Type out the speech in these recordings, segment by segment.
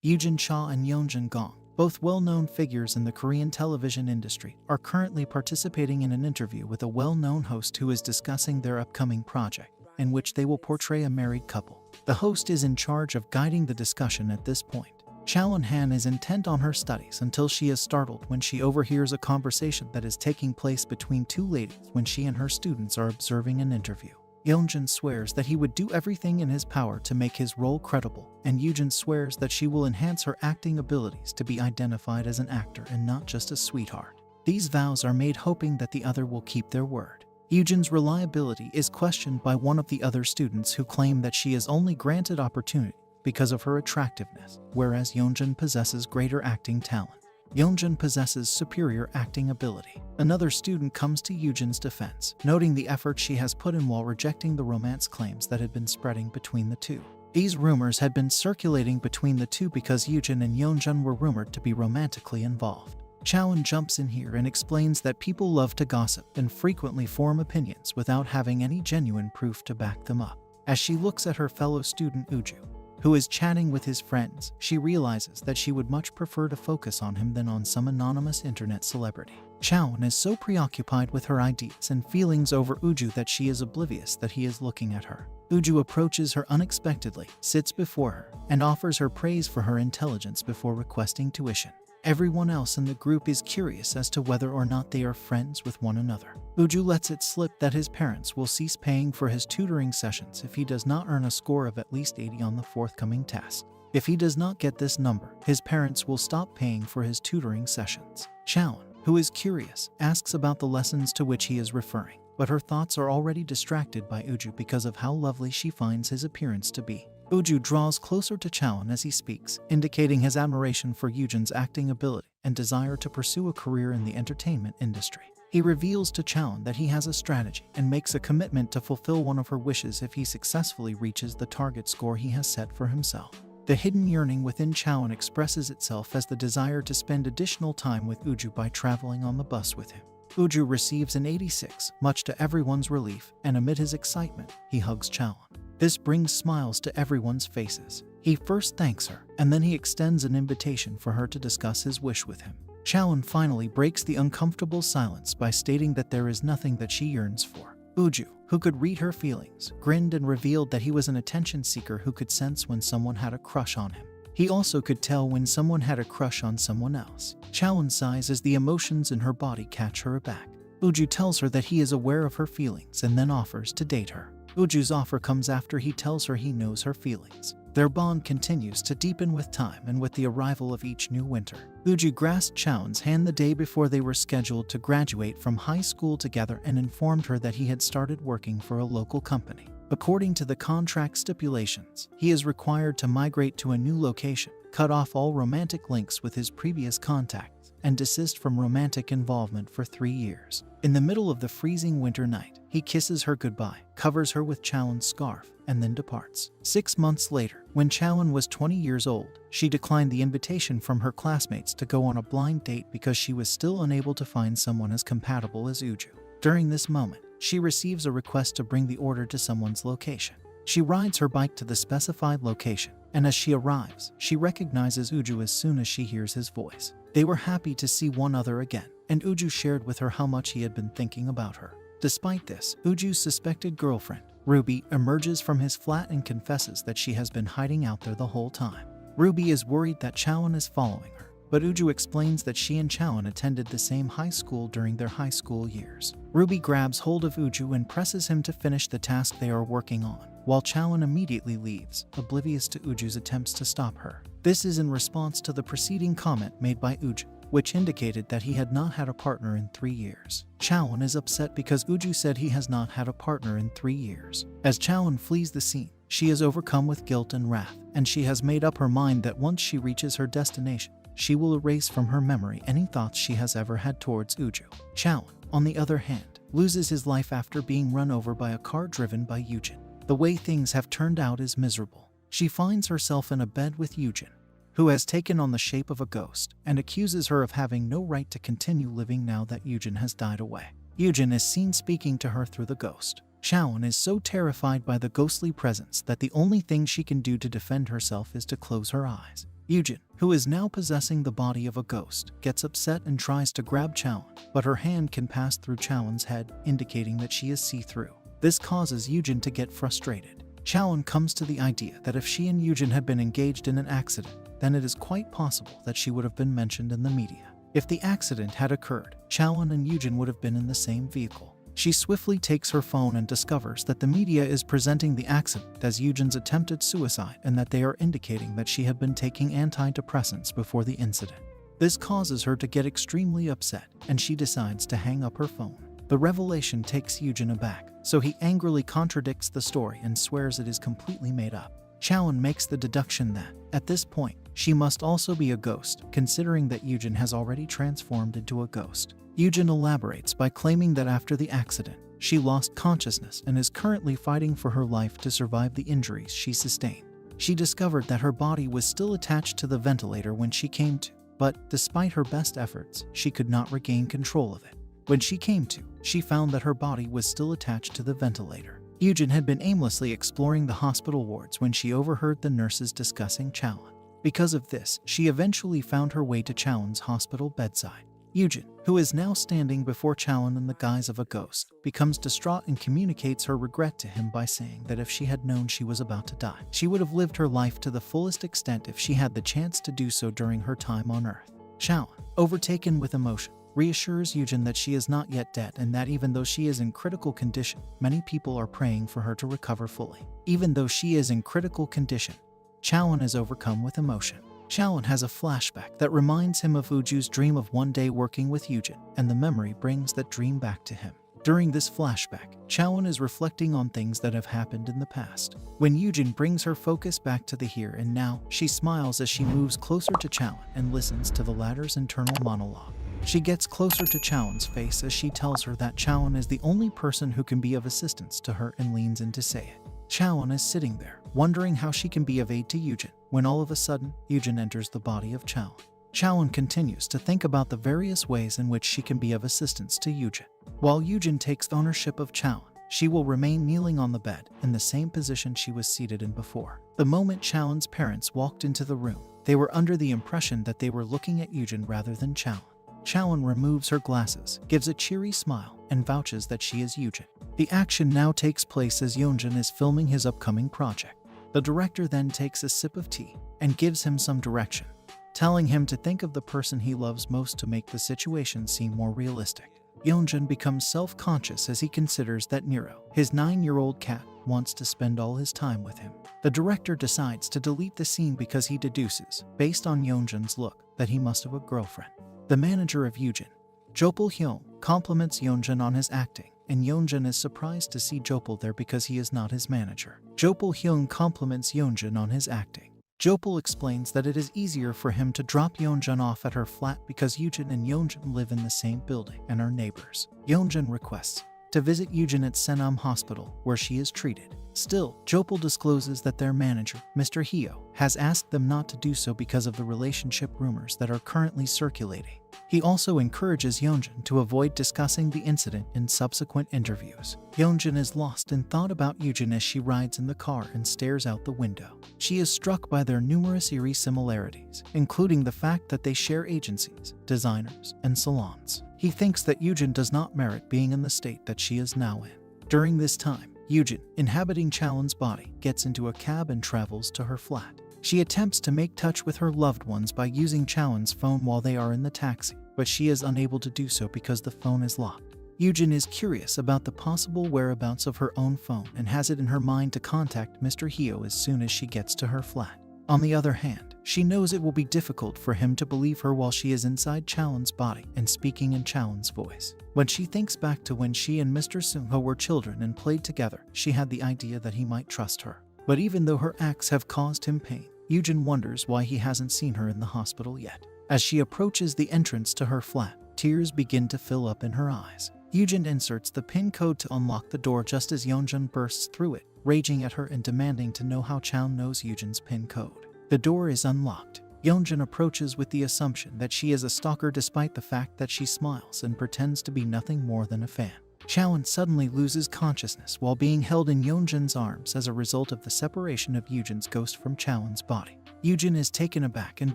Yoojin Cha and Yeonjun Gong, both well-known figures in the Korean television industry, are currently participating in an interview with a well-known host who is discussing their upcoming project, in which they will portray a married couple. The host is in charge of guiding the discussion at this point. Cha Eun-han is intent on her studies until she is startled when she overhears a conversation that is taking place between two ladies when she and her students are observing an interview. Yeonjun swears that he would do everything in his power to make his role credible, and Yoojin swears that she will enhance her acting abilities to be identified as an actor and not just a sweetheart. These vows are made hoping that the other will keep their word. Yoojin's reliability is questioned by one of the other students who claim that she is only granted opportunity because of her attractiveness, whereas Yeonjun possesses greater acting talent. Yeonjun possesses superior acting ability. Another student comes to Yoojin's defense, noting the effort she has put in while rejecting the romance claims that had been spreading between the two. These rumors had been circulating between the two because Yoojin and Yeonjun were rumored to be romantically involved. Chaeun jumps in here and explains that people love to gossip and frequently form opinions without having any genuine proof to back them up. As she looks at her fellow student Uju, who is chatting with his friends, she realizes that she would much prefer to focus on him than on some anonymous internet celebrity. Chaeun is so preoccupied with her ideas and feelings over Uju that she is oblivious that he is looking at her. Uju approaches her unexpectedly, sits before her, and offers her praise for her intelligence before requesting tuition. Everyone else in the group is curious as to whether or not they are friends with one another. Uju lets it slip that his parents will cease paying for his tutoring sessions if he does not earn a score of at least 80 on the forthcoming test. If he does not get this number, his parents will stop paying for his tutoring sessions. Chaeun, who is curious, asks about the lessons to which he is referring, but her thoughts are already distracted by Uju because of how lovely she finds his appearance to be. Uju draws closer to Chaeun as he speaks, indicating his admiration for Yoojin's acting ability and desire to pursue a career in the entertainment industry. He reveals to Chaeun that he has a strategy and makes a commitment to fulfill one of her wishes if he successfully reaches the target score he has set for himself. The hidden yearning within Chaeun expresses itself as the desire to spend additional time with Uju by traveling on the bus with him. Uju receives an 86, much to everyone's relief, and amid his excitement, he hugs Chaeun. This brings smiles to everyone's faces. He first thanks her, and then he extends an invitation for her to discuss his wish with him. Chaeun finally breaks the uncomfortable silence by stating that there is nothing that she yearns for. Uju, who could read her feelings, grinned and revealed that he was an attention seeker who could sense when someone had a crush on him. He also could tell when someone had a crush on someone else. Chaeun sighs as the emotions in her body catch her aback. Uju tells her that he is aware of her feelings and then offers to date her. Uju's offer comes after he tells her he knows her feelings. Their bond continues to deepen with time and with the arrival of each new winter. Uju grasped Chaeun's hand the day before they were scheduled to graduate from high school together and informed her that he had started working for a local company. According to the contract stipulations, he is required to migrate to a new location, cut off all romantic links with his previous contacts, and desist from romantic involvement for 3 years. In the middle of the freezing winter night, he kisses her goodbye, covers her with Chaeun's scarf, and then departs. 6 months later, when Chaeun was 20 years old, she declined the invitation from her classmates to go on a blind date because she was still unable to find someone as compatible as Uju. During this moment, she receives a request to bring the order to someone's location. She rides her bike to the specified location, and as she arrives, she recognizes Uju as soon as she hears his voice. They were happy to see one another again, and Uju shared with her how much he had been thinking about her. Despite this, Uju's suspected girlfriend, Ruby, emerges from his flat and confesses that she has been hiding out there the whole time. Ruby is worried that Chaeun is following her, but Uju explains that she and Chaeun attended the same high school during their high school years. Ruby grabs hold of Uju and presses him to finish the task they are working on, while Chaeun immediately leaves, oblivious to Uju's attempts to stop her. This is in response to the preceding comment made by Uju, which indicated that he had not had a partner in 3 years. Chaeun is upset because Uju said he has not had a partner in 3 years. As Chaeun flees the scene, she is overcome with guilt and wrath, and she has made up her mind that once she reaches her destination, she will erase from her memory any thoughts she has ever had towards Uju. Chaeun, on the other hand, loses his life after being run over by a car driven by Yoojin. The way things have turned out is miserable. She finds herself in a bed with Yoojin, who has taken on the shape of a ghost, and accuses her of having no right to continue living now that Yoojin has died away. Yoojin is seen speaking to her through the ghost. Chaeun is so terrified by the ghostly presence that the only thing she can do to defend herself is to close her eyes. Yujin, who is now possessing the body of a ghost, gets upset and tries to grab Chaon, but her hand can pass through Chaon's head, indicating that she is see-through. This causes Yujin to get frustrated. Chaon comes to the idea that if she and Yujin had been engaged in an accident, then it is quite possible that she would have been mentioned in the media. If the accident had occurred, Chaon and Yujin would have been in the same vehicle. She swiftly takes her phone and discovers that the media is presenting the accident as Yujin's attempted suicide and that they are indicating that she had been taking antidepressants before the incident. This causes her to get extremely upset, and she decides to hang up her phone. The revelation takes Yujin aback, so he angrily contradicts the story and swears it is completely made up. Chaon makes the deduction that, at this point, she must also be a ghost, considering that Yujin has already transformed into a ghost. Yujin elaborates by claiming that after the accident, she lost consciousness and is currently fighting for her life to survive the injuries she sustained. She discovered that her body was still attached to the ventilator when she came to, but despite her best efforts, she could not regain control of it. When she came to, she found that her body was still attached to the ventilator. Yujin had been aimlessly exploring the hospital wards when she overheard the nurses discussing Chaon. Because of this, she eventually found her way to Chaon's hospital bedside. Yujin, who is now standing before Chaon in the guise of a ghost, becomes distraught and communicates her regret to him by saying that if she had known she was about to die, she would have lived her life to the fullest extent if she had the chance to do so during her time on Earth. Chaon, overtaken with emotion, reassures Yujin that she is not yet dead and that even though she is in critical condition, many people are praying for her to recover fully. Even though she is in critical condition, Chaon is overcome with emotion. Chaon has a flashback that reminds him of Uju's dream of one day working with Yujin, and the memory brings that dream back to him. During this flashback, Chaon is reflecting on things that have happened in the past. When Yujin brings her focus back to the here and now, she smiles as she moves closer to Chaon and listens to the latter's internal monologue. She gets closer to Chaon's face as she tells her that Chaon is the only person who can be of assistance to her and leans in to say it. Chaon is sitting there, wondering how she can be of aid to Yujin, when all of a sudden, Yujin enters the body of Chaon. Chaon continues to think about the various ways in which she can be of assistance to Yujin. While Yujin takes ownership of Chaon, she will remain kneeling on the bed in the same position she was seated in before. The moment Chaon's parents walked into the room, they were under the impression that they were looking at Yujin rather than Chaon. Chaon removes her glasses, gives a cheery smile, and vouches that she is Yujin. The action now takes place as Yeonjun is filming his upcoming project. The director then takes a sip of tea and gives him some direction, telling him to think of the person he loves most to make the situation seem more realistic. Yeonjun becomes self-conscious as he considers that Nero, his 9-year-old cat, wants to spend all his time with him. The director decides to delete the scene because he deduces, based on Yeonjun's look, that he must have a girlfriend. The manager of Yujin, Jopal Hyung, compliments Yeonjun on his acting, and Yeonjun is surprised to see Jopal there because he is not his manager. Jopal Hyung compliments Yeonjun on his acting. Jopal explains that it is easier for him to drop Yeonjun off at her flat because Yujin and Yeonjun live in the same building and are neighbors. Yeonjun requests to visit Yujin at Senam Hospital, where she is treated. Still, Jopal discloses that their manager, Mr. Hyo, has asked them not to do so because of the relationship rumors that are currently circulating. He also encourages Yeonjun to avoid discussing the incident in subsequent interviews. Yeonjun is lost in thought about Yujin as she rides in the car and stares out the window. She is struck by their numerous eerie similarities, including the fact that they share agencies, designers, and salons. He thinks that Yujin does not merit being in the state that she is now in. During this time, Yujin, inhabiting Chaon's body, gets into a cab and travels to her flat. She attempts to make touch with her loved ones by using Chaon's phone while they are in the taxi, but she is unable to do so because the phone is locked. Yujin is curious about the possible whereabouts of her own phone and has it in her mind to contact Mr. Hyo as soon as she gets to her flat. On the other hand, she knows it will be difficult for him to believe her while she is inside Chaon's body and speaking in Chaon's voice. When she thinks back to when she and Mr. Seung-ho were children and played together, she had the idea that he might trust her. But even though her acts have caused him pain, Yujin wonders why he hasn't seen her in the hospital yet. As she approaches the entrance to her flat, tears begin to fill up in her eyes. Yujin inserts the PIN code to unlock the door just as Yeonjun bursts through it, raging at her and demanding to know how Chaon knows Yujin's PIN code. The door is unlocked. Yeonjun approaches with the assumption that she is a stalker despite the fact that she smiles and pretends to be nothing more than a fan. Chaon suddenly loses consciousness while being held in Yeonjun's arms as a result of the separation of Yujin's ghost from Chaon's body. Yujin is taken aback and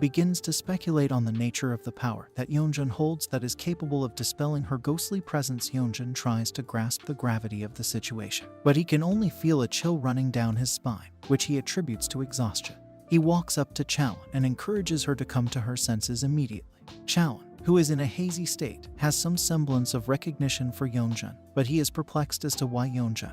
begins to speculate on the nature of the power that Yeonjun holds that is capable of dispelling her ghostly presence. Yeonjun tries to grasp the gravity of the situation, but he can only feel a chill running down his spine, which he attributes to exhaustion. He walks up to Chaeun and encourages her to come to her senses immediately. Chaeun, who is in a hazy state, has some semblance of recognition for Yeonjun, but he is perplexed as to why Yeonjun,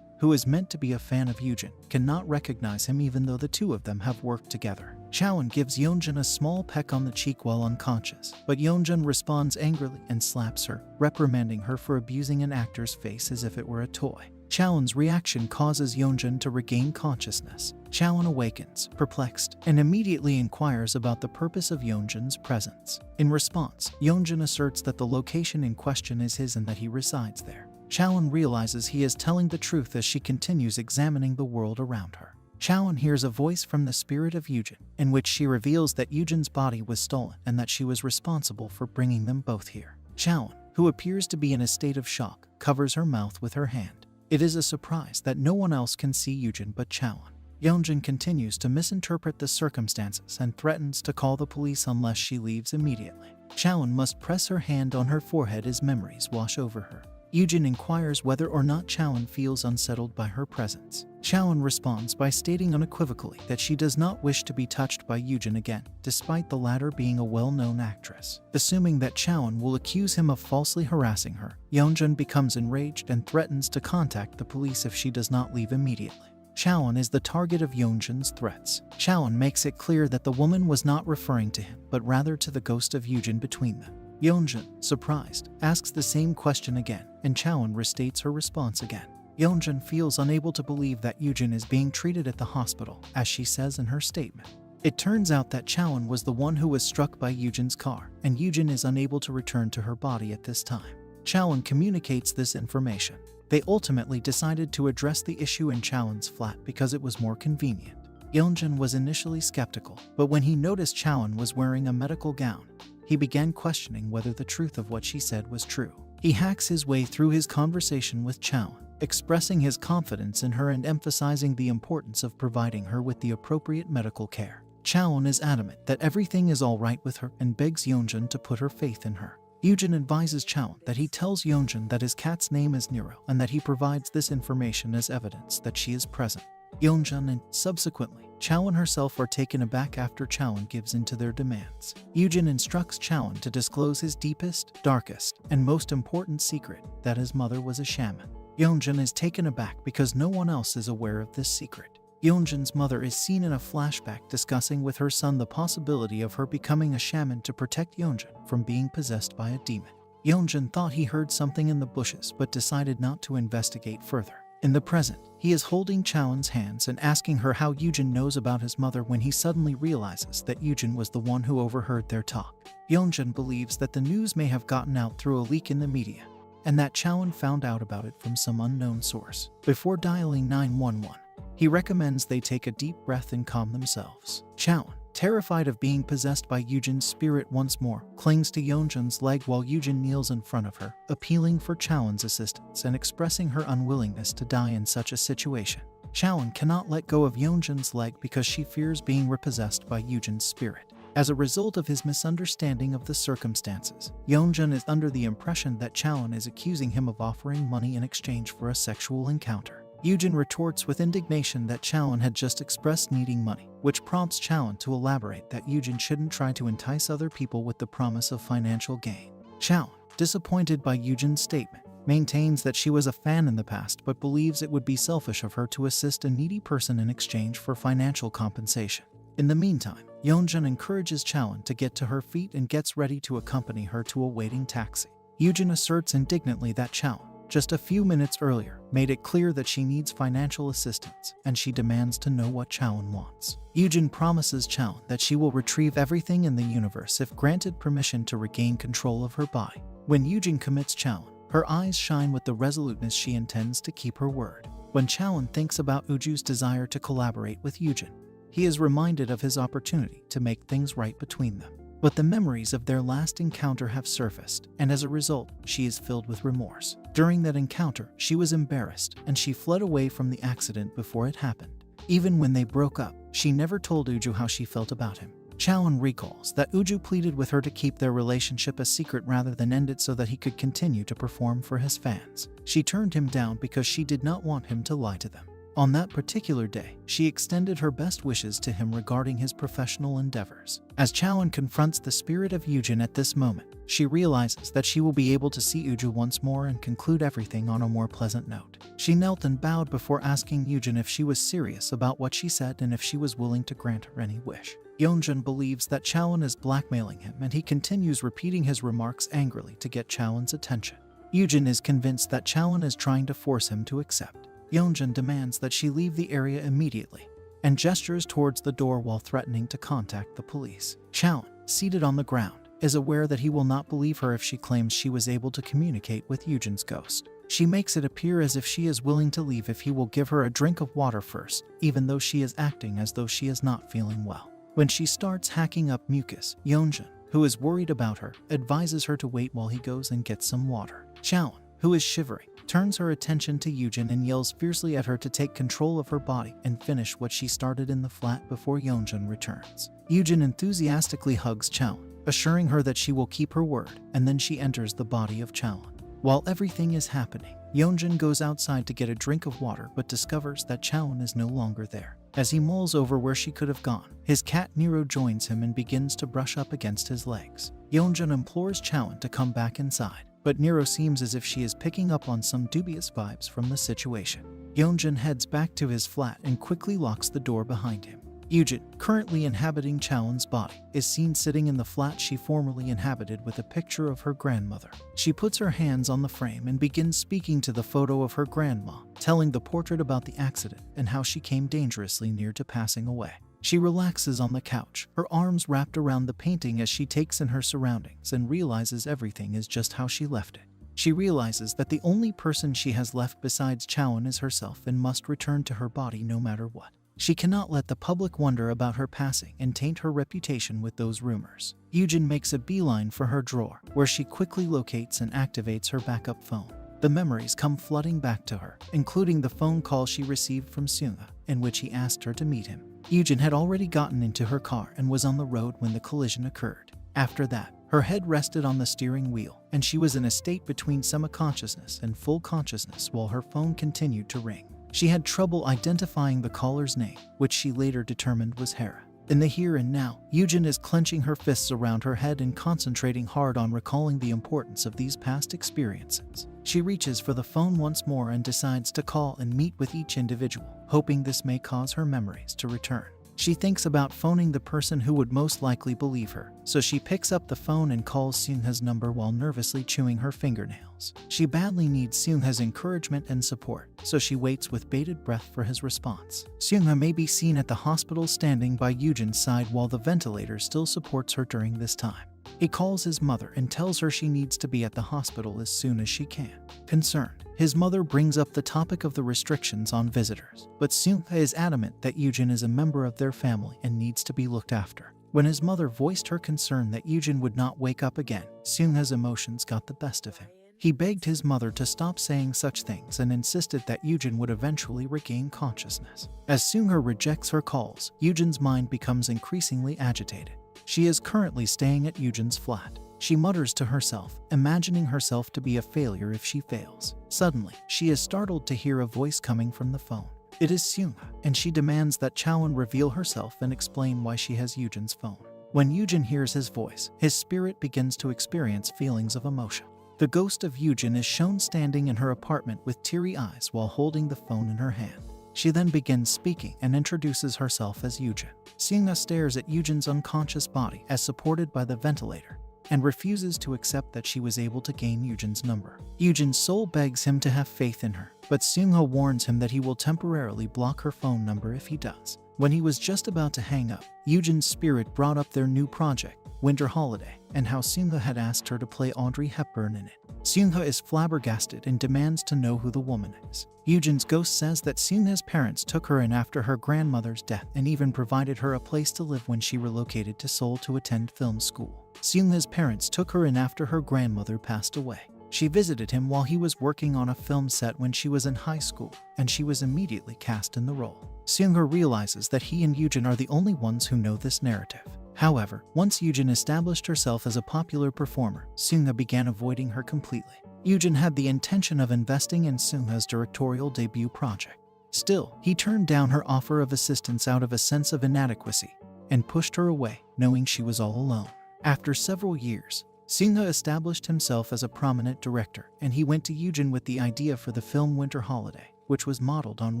who is meant to be a fan of Yujin, cannot recognize him even though the two of them have worked together. Chaeun gives Yeonjun a small peck on the cheek while unconscious, but Yeonjun responds angrily and slaps her, reprimanding her for abusing an actor's face as if it were a toy. Chaeun's reaction causes Yeonjun to regain consciousness. Chaeun awakens, perplexed, and immediately inquires about the purpose of Yeonjun's presence. In response, Yeonjun asserts that the location in question is his and that he resides there. Chaeun realizes he is telling the truth as she continues examining the world around her. Chaeun hears a voice from the spirit of Yujin, in which she reveals that Yujin's body was stolen and that she was responsible for bringing them both here. Chaeun, who appears to be in a state of shock, covers her mouth with her hand. It is a surprise that no one else can see Yujin but Chaeun. Yeonjun continues to misinterpret the circumstances and threatens to call the police unless she leaves immediately. Chaeun must press her hand on her forehead as memories wash over her. Yujin inquires whether or not Chaeun feels unsettled by her presence. Chaeun responds by stating unequivocally that she does not wish to be touched by Yujin again, despite the latter being a well-known actress. Assuming that Chaeun will accuse him of falsely harassing her, Yeonjun becomes enraged and threatens to contact the police if she does not leave immediately. Chaeun is the target of Yeonjun's threats. Chaeun makes it clear that the woman was not referring to him, but rather to the ghost of Yujin between them. Yeonjun, surprised, asks the same question again, and Chaeun restates her response again. Yeonjun feels unable to believe that Yujin is being treated at the hospital, as she says in her statement. It turns out that Chaeun was the one who was struck by Yujin's car, and Yujin is unable to return to her body at this time. Chaeun communicates this information. They ultimately decided to address the issue in Chaeun's flat because it was more convenient. Yeonjun was initially skeptical, but when he noticed Chaeun was wearing a medical gown, he began questioning whether the truth of what she said was true. He hacks his way through his conversation with Chaeun, expressing his confidence in her and emphasizing the importance of providing her with the appropriate medical care. Chaeun is adamant that everything is all right with her and begs Yeonjun to put her faith in her. Yujin advises Chaeun that he tells Yeonjun that his cat's name is Nero and that he provides this information as evidence that she is present. Yeonjun and, subsequently, Chaeun herself are taken aback after Chaeun gives in to their demands. Yujin instructs Chaeun to disclose his deepest, darkest, and most important secret, that his mother was a shaman. Yeonjun is taken aback because no one else is aware of this secret. Yeonjun's mother is seen in a flashback discussing with her son the possibility of her becoming a shaman to protect Yeonjun from being possessed by a demon. Yeonjun thought he heard something in the bushes but decided not to investigate further. In the present, he is holding Chaeun's hands and asking her how Yujin knows about his mother when he suddenly realizes that Yujin was the one who overheard their talk. Yeonjun believes that the news may have gotten out through a leak in the media, and that Chaeun found out about it from some unknown source. Before dialing 911, he recommends they take a deep breath and calm themselves. Chaeun, terrified of being possessed by Yujin's spirit once more, clings to Yeonjun's leg while Yujin kneels in front of her, appealing for Chaeun's assistance and expressing her unwillingness to die in such a situation. Chaeun cannot let go of Yeonjun's leg because she fears being repossessed by Yujin's spirit. As a result of his misunderstanding of the circumstances, Yeonjun is under the impression that Chaeun is accusing him of offering money in exchange for a sexual encounter. Yujin retorts with indignation that Chaeun had just expressed needing money, which prompts Chaeun to elaborate that Yujin shouldn't try to entice other people with the promise of financial gain. Chaeun, disappointed by Yujin's statement, maintains that she was a fan in the past but believes it would be selfish of her to assist a needy person in exchange for financial compensation. In the meantime, Yeonjun encourages Chaeun to get to her feet and gets ready to accompany her to a waiting taxi. Yujin asserts indignantly that Chaeun, just a few minutes earlier, made it clear that she needs financial assistance, and she demands to know what Chaeun wants. Yujin promises Chaeun that she will retrieve everything in the universe if granted permission to regain control of her body. When Yujin commits Chaeun, her eyes shine with the resoluteness she intends to keep her word. When Chaeun thinks about Uju's desire to collaborate with Yujin, he is reminded of his opportunity to make things right between them. But the memories of their last encounter have surfaced, and as a result, she is filled with remorse. During that encounter, she was embarrassed, and she fled away from the accident before it happened. Even when they broke up, she never told Uju how she felt about him. Chaeun recalls that Uju pleaded with her to keep their relationship a secret rather than end it so that he could continue to perform for his fans. She turned him down because she did not want him to lie to them. On that particular day, she extended her best wishes to him regarding his professional endeavors. As Chaeun confronts the spirit of Yujin at this moment, she realizes that she will be able to see Uju once more and conclude everything on a more pleasant note. She knelt and bowed before asking Yujin if she was serious about what she said and if she was willing to grant her any wish. Yeonjun believes that Chaeun is blackmailing him, and he continues repeating his remarks angrily to get Chaeun's attention. Yujin is convinced that Chaeun is trying to force him to accept. Yeonjun demands that she leave the area immediately and gestures towards the door while threatening to contact the police. Chaeun, seated on the ground, is aware that he will not believe her if she claims she was able to communicate with Yujin's ghost. She makes it appear as if she is willing to leave if he will give her a drink of water first, even though she is acting as though she is not feeling well. When she starts hacking up mucus, Yeonjun, who is worried about her, advises her to wait while he goes and gets some water. Chaeun, who is shivering, turns her attention to Yujin and yells fiercely at her to take control of her body and finish what she started in the flat before Yeonjun returns. Yujin enthusiastically hugs Chaeun, assuring her that she will keep her word, and then she enters the body of Chaeun. While everything is happening, Yeonjun goes outside to get a drink of water but discovers that Chaeun is no longer there. As he mulls over where she could have gone, his cat Nero joins him and begins to brush up against his legs. Yeonjun implores Chaeun to come back inside, but Nero seems as if she is picking up on some dubious vibes from the situation. Yeonjun heads back to his flat and quickly locks the door behind him. Yujin, currently inhabiting Chaeun's body, is seen sitting in the flat she formerly inhabited with a picture of her grandmother. She puts her hands on the frame and begins speaking to the photo of her grandma, telling the portrait about the accident and how she came dangerously near to passing away. She relaxes on the couch, her arms wrapped around the painting as she takes in her surroundings and realizes everything is just how she left it. She realizes that the only person she has left besides Chaeun is herself and must return to her body no matter what. She cannot let the public wonder about her passing and taint her reputation with those rumors. Yujin makes a beeline for her drawer, where she quickly locates and activates her backup phone. The memories come flooding back to her, including the phone call she received from Seungha, in which he asked her to meet him. Yujin had already gotten into her car and was on the road when the collision occurred. After that, her head rested on the steering wheel, and she was in a state between semi-consciousness and full consciousness while her phone continued to ring. She had trouble identifying the caller's name, which she later determined was Hera. In the here and now, Yujin is clenching her fists around her head and concentrating hard on recalling the importance of these past experiences. She reaches for the phone once more and decides to call and meet with each individual, hoping this may cause her memories to return. She thinks about phoning the person who would most likely believe her, so she picks up the phone and calls Seungha's number while nervously chewing her fingernails. She badly needs Seungha's encouragement and support, so she waits with bated breath for his response. Seungha may be seen at the hospital standing by Yujin's side while the ventilator still supports her during this time. He calls his mother and tells her she needs to be at the hospital as soon as she can. Concerned, his mother brings up the topic of the restrictions on visitors, but Seungha is adamant that Yujin is a member of their family and needs to be looked after. When his mother voiced her concern that Yujin would not wake up again, Seungha's emotions got the best of him. He begged his mother to stop saying such things and insisted that Yujin would eventually regain consciousness. As Seungha rejects her calls, Yujin's mind becomes increasingly agitated. She is currently staying at Yujin's flat. She mutters to herself, imagining herself to be a failure if she fails. Suddenly, she is startled to hear a voice coming from the phone. It is Seungha, and she demands that Chaeun reveal herself and explain why she has Yujin's phone. When Yujin hears his voice, his spirit begins to experience feelings of emotion. The ghost of Yujin is shown standing in her apartment with teary eyes while holding the phone in her hand. She then begins speaking and introduces herself as Yujin. Seungha stares at Yujin's unconscious body as supported by the ventilator and refuses to accept that she was able to gain Yujin's number. Yujin's soul begs him to have faith in her, but Seungha warns him that he will temporarily block her phone number if he does. When he was just about to hang up, Yujin's spirit brought up their new project, Winter Holiday, and how Seungha had asked her to play Audrey Hepburn in it. Seungha is flabbergasted and demands to know who the woman is. Yujin's ghost says that Seungha's parents took her in after her grandmother's death and even provided her a place to live when she relocated to Seoul to attend film school. Seungha's parents took her in after her grandmother passed away. She visited him while he was working on a film set when she was in high school, and she was immediately cast in the role. Seung-ha realizes that he and Yujin are the only ones who know this narrative. However, once Yujin established herself as a popular performer, Seung-ha began avoiding her completely. Yujin had the intention of investing in Seung-ha's directorial debut project. Still, he turned down her offer of assistance out of a sense of inadequacy and pushed her away, knowing she was all alone. After several years, Seung-ha established himself as a prominent director, and he went to Yujin with the idea for the film Winter Holiday, which was modeled on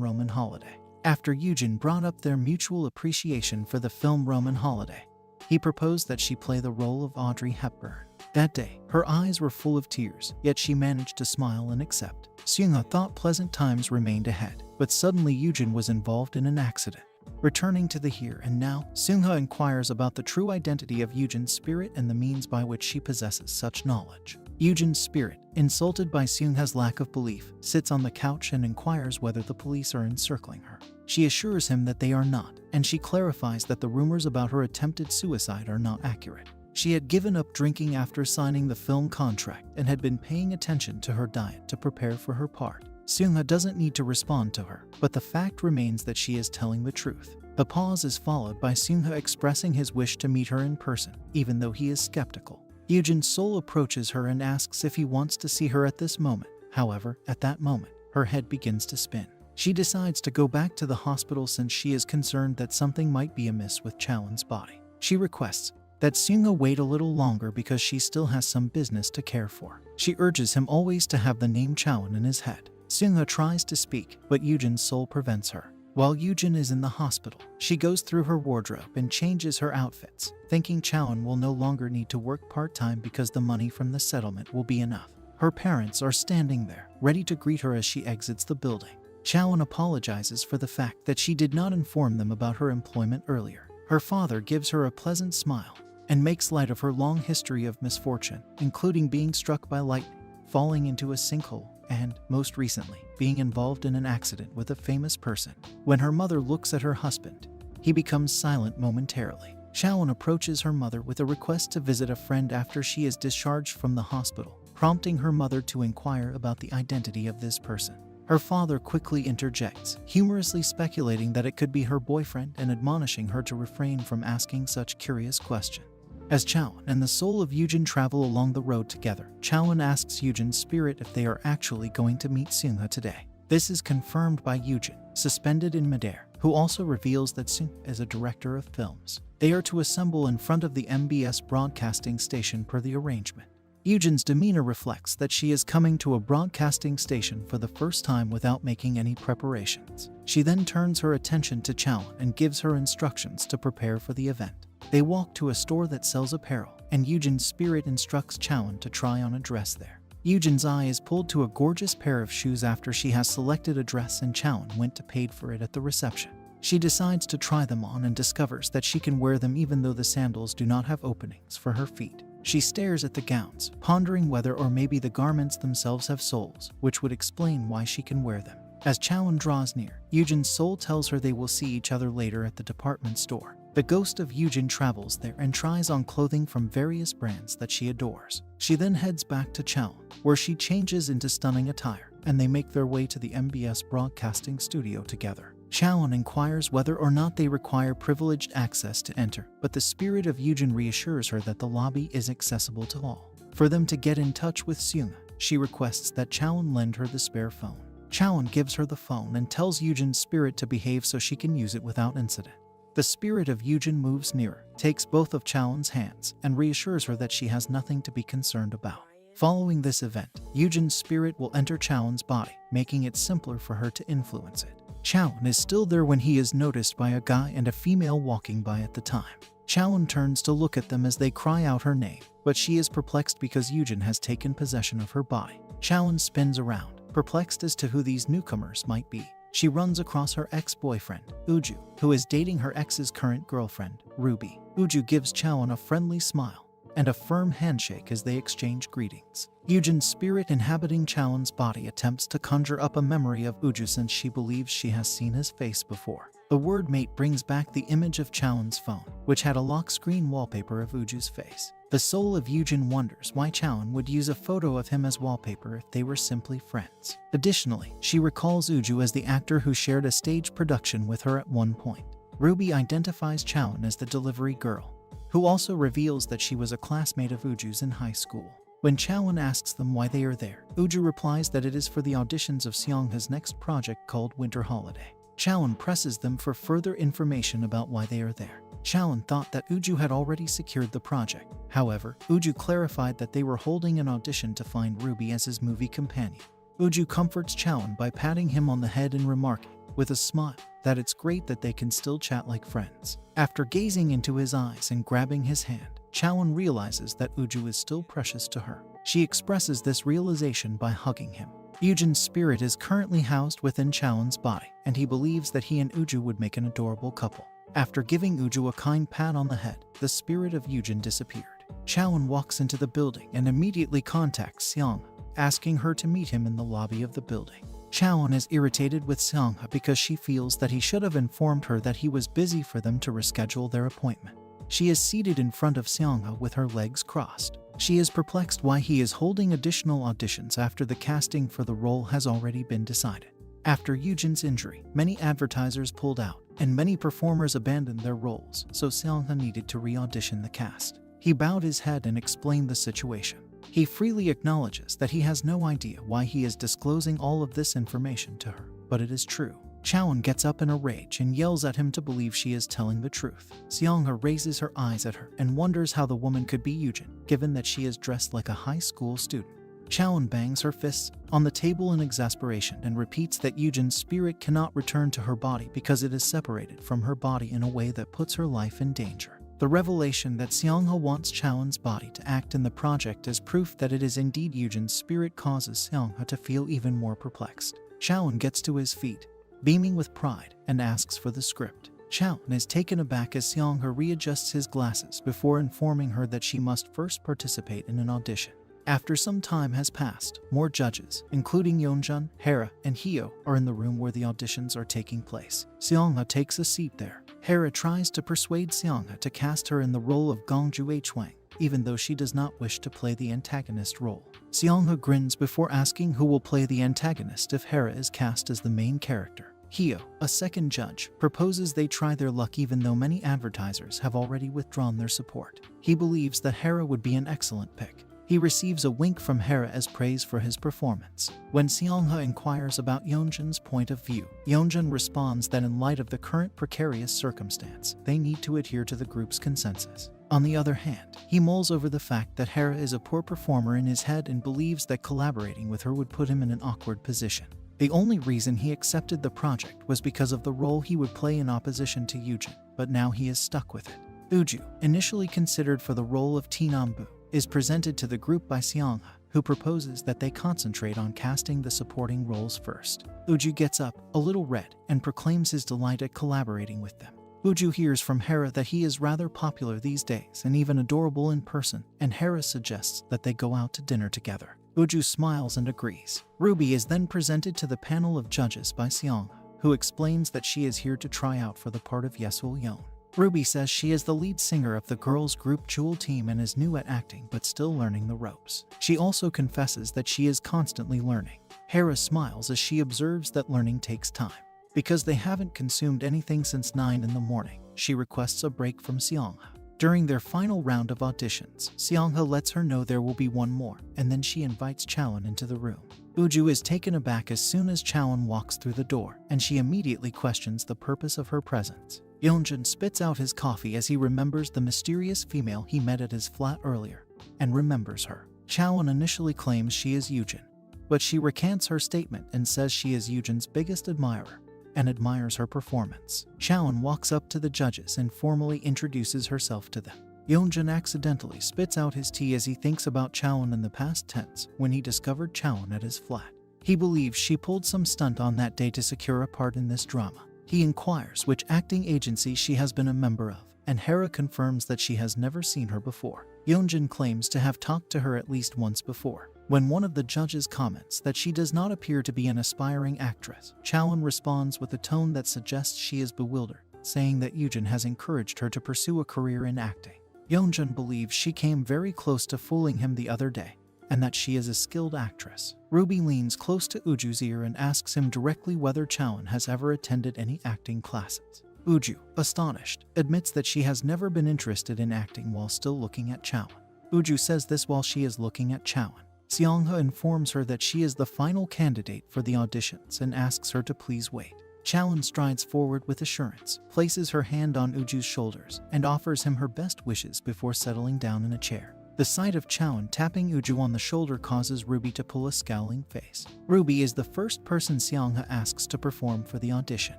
Roman Holiday. After Yujin brought up their mutual appreciation for the film Roman Holiday, he proposed that she play the role of Audrey Hepburn. That day, her eyes were full of tears, yet she managed to smile and accept. Seung-ha thought pleasant times remained ahead, but suddenly Yujin was involved in an accident. Returning to the here and now, Seung-ha inquires about the true identity of Yujin's spirit and the means by which she possesses such knowledge. Yujin's spirit, insulted by Seung-ha's lack of belief, sits on the couch and inquires whether the police are encircling her. She assures him that they are not, and she clarifies that the rumors about her attempted suicide are not accurate. She had given up drinking after signing the film contract and had been paying attention to her diet to prepare for her part. Seung-ha doesn't need to respond to her, but the fact remains that she is telling the truth. The pause is followed by Seung-ha expressing his wish to meet her in person, even though he is skeptical. Yujin's soul approaches her and asks if he wants to see her at this moment. However, at that moment, her head begins to spin. She decides to go back to the hospital since she is concerned that something might be amiss with Chaewon's body. She requests that Seung-ha wait a little longer because she still has some business to care for. She urges him always to have the name Chaewon in his head. Seung-ha tries to speak, but Yujin's soul prevents her. While Yujin is in the hospital, she goes through her wardrobe and changes her outfits, thinking Chaewon will no longer need to work part-time because the money from the settlement will be enough. Her parents are standing there, ready to greet her as she exits the building. Chaewon apologizes for the fact that she did not inform them about her employment earlier. Her father gives her a pleasant smile and makes light of her long history of misfortune, including being struck by lightning, falling into a sinkhole, and, most recently, being involved in an accident with a famous person. When her mother looks at her husband, he becomes silent momentarily. Chaewon approaches her mother with a request to visit a friend after she is discharged from the hospital, prompting her mother to inquire about the identity of this person. Her father quickly interjects, humorously speculating that it could be her boyfriend and admonishing her to refrain from asking such curious questions. As Chaewon and the soul of Yujin travel along the road together, Chaewon asks Yujin's spirit if they are actually going to meet Seung-ha today. This is confirmed by Yujin, suspended in midair, who also reveals that Seung-ha is a director of films. They are to assemble in front of the MBS broadcasting station per the arrangement. Yujin's demeanor reflects that she is coming to a broadcasting station for the first time without making any preparations. She then turns her attention to Chaewon and gives her instructions to prepare for the event. They walk to a store that sells apparel, and Yujin's spirit instructs Chaewon to try on a dress there. Yujin's eye is pulled to a gorgeous pair of shoes after she has selected a dress, and Chaewon went to pay for it at the reception. She decides to try them on and discovers that she can wear them even though the sandals do not have openings for her feet. She stares at the gowns, pondering whether or maybe the garments themselves have soles, which would explain why she can wear them. As Chaewon draws near, Yujin's soul tells her they will see each other later at the department store. The ghost of Yujin travels there and tries on clothing from various brands that she adores. She then heads back to Chaewon, where she changes into stunning attire, and they make their way to the MBS broadcasting studio together. Chaewon inquires whether or not they require privileged access to enter, but the spirit of Yujin reassures her that the lobby is accessible to all. For them to get in touch with Seung-ha, she requests that Chaewon lend her the spare phone. Chaewon gives her the phone and tells Yujin's spirit to behave so she can use it without incident. The spirit of Yujin moves nearer, takes both of Chaewon's hands, and reassures her that she has nothing to be concerned about. Following this event, Yujin's spirit will enter Chaewon's body, making it simpler for her to influence it. Chaewon is still there when he is noticed by a guy and a female walking by at the time. Chaewon turns to look at them as they cry out her name, but she is perplexed because Yujin has taken possession of her body. Chaewon spins around, perplexed as to who these newcomers might be. She runs across her ex-boyfriend, Uju, who is dating her ex's current girlfriend, Ruby. Uju gives Chaewon a friendly smile and a firm handshake as they exchange greetings. Yujin's spirit inhabiting Chaewon's body attempts to conjure up a memory of Uju since she believes she has seen his face before. The word mate brings back the image of Chaewon's phone, which had a lock screen wallpaper of Uju's face. The soul of Yujin wonders why Chaon would use a photo of him as wallpaper if they were simply friends. Additionally, she recalls Uju as the actor who shared a stage production with her at one point. Ruby identifies Chaon as the delivery girl, who also reveals that she was a classmate of Uju's in high school. When Chaon asks them why they are there, Uju replies that it is for the auditions of Seongha's next project called Winter Holiday. Chaon presses them for further information about why they are there. Chaon thought that Uju had already secured the project. However, Uju clarified that they were holding an audition to find Ruby as his movie companion. Uju comforts Chaon by patting him on the head and remarking, with a smile, that it's great that they can still chat like friends. After gazing into his eyes and grabbing his hand, Chaon realizes that Uju is still precious to her. She expresses this realization by hugging him. Yujin's spirit is currently housed within Chaon's body, and he believes that he and Uju would make an adorable couple. After giving Uju a kind pat on the head, the spirit of Yujin disappeared. Chaon walks into the building and immediately contacts Seongha, asking her to meet him in the lobby of the building. Chaon is irritated with Seongha because she feels that he should have informed her that he was busy for them to reschedule their appointment. She is seated in front of Seongha with her legs crossed. She is perplexed why he is holding additional auditions after the casting for the role has already been decided. After Yujin's injury, many advertisers pulled out, and many performers abandoned their roles, so Seongha needed to re-audition the cast. He bowed his head and explained the situation. He freely acknowledges that he has no idea why he is disclosing all of this information to her, but it is true. Chaon gets up in a rage and yells at him to believe she is telling the truth. Seongha raises her eyes at her and wonders how the woman could be Yujin, given that she is dressed like a high school student. Chaon bangs her fists on the table in exasperation and repeats that Yujin's spirit cannot return to her body because it is separated from her body in a way that puts her life in danger. The revelation that Seongha wants Chaon's body to act in the project as proof that it is indeed Yujin's spirit causes Seongha to feel even more perplexed. Chaon gets to his feet, beaming with pride, and asks for the script. Chaon is taken aback as Seongha readjusts his glasses before informing her that she must first participate in an audition. After some time has passed, more judges, including Yeonjun, Hera, and Hyo, are in the room where the auditions are taking place. Seongha takes a seat there. Hera tries to persuade Seongha to cast her in the role of Gongju Hwang, even though she does not wish to play the antagonist role. Seongha grins before asking who will play the antagonist if Hera is cast as the main character. Hyo, a second judge, proposes they try their luck even though many advertisers have already withdrawn their support. He believes that Hera would be an excellent pick. He receives a wink from Hera as praise for his performance. When Seongha inquires about Yeonjun's point of view, Yeonjun responds that in light of the current precarious circumstance, they need to adhere to the group's consensus. On the other hand, he mulls over the fact that Hera is a poor performer in his head and believes that collaborating with her would put him in an awkward position. The only reason he accepted the project was because of the role he would play in opposition to Yujin, but now he is stuck with it. Uju, initially considered for the role of Tinambu, is presented to the group by Seongha, who proposes that they concentrate on casting the supporting roles first. Uju gets up, a little red, and proclaims his delight at collaborating with them. Uju hears from Hera that he is rather popular these days and even adorable in person, and Hera suggests that they go out to dinner together. Uju smiles and agrees. Ruby is then presented to the panel of judges by Seongha, who explains that she is here to try out for the part of Yesul Yeon. Ruby says she is the lead singer of the girls' group Jewel Team and is new at acting but still learning the ropes. She also confesses that she is constantly learning. Hera smiles as she observes that learning takes time. Because they haven't consumed anything since 9 in the morning, she requests a break from Seongha. During their final round of auditions, Seongha lets her know there will be one more, and then she invites Chaon into the room. Uju is taken aback as soon as Chaon walks through the door, and she immediately questions the purpose of her presence. Yeonjun spits out his coffee as he remembers the mysterious female he met at his flat earlier, and remembers her. Chaon initially claims she is Yujin, but she recants her statement and says she is Yujin's biggest admirer, and admires her performance. Chaon walks up to the judges and formally introduces herself to them. Yeonjun accidentally spits out his tea as he thinks about Chaon in the past tense when he discovered Chaon at his flat. He believes she pulled some stunt on that day to secure a part in this drama. He inquires which acting agency she has been a member of, and Hera confirms that she has never seen her before. Yeonjun claims to have talked to her at least once before. When one of the judges comments that she does not appear to be an aspiring actress, Chaon responds with a tone that suggests she is bewildered, saying that Yujin has encouraged her to pursue a career in acting. Yeonjun believes she came very close to fooling him the other day, and that she is a skilled actress. Ruby leans close to Uju's ear and asks him directly whether Chaewon has ever attended any acting classes. Uju, astonished, admits that she has never been interested in acting while still looking at Chaewon. Uju says this while she is looking at Chaewon. Seongha informs her that she is the final candidate for the auditions and asks her to please wait. Chaewon strides forward with assurance, places her hand on Uju's shoulders, and offers him her best wishes before settling down in a chair. The sight of Chaewon tapping Uju on the shoulder causes Ruby to pull a scowling face. Ruby is the first person Seongha asks to perform for the audition.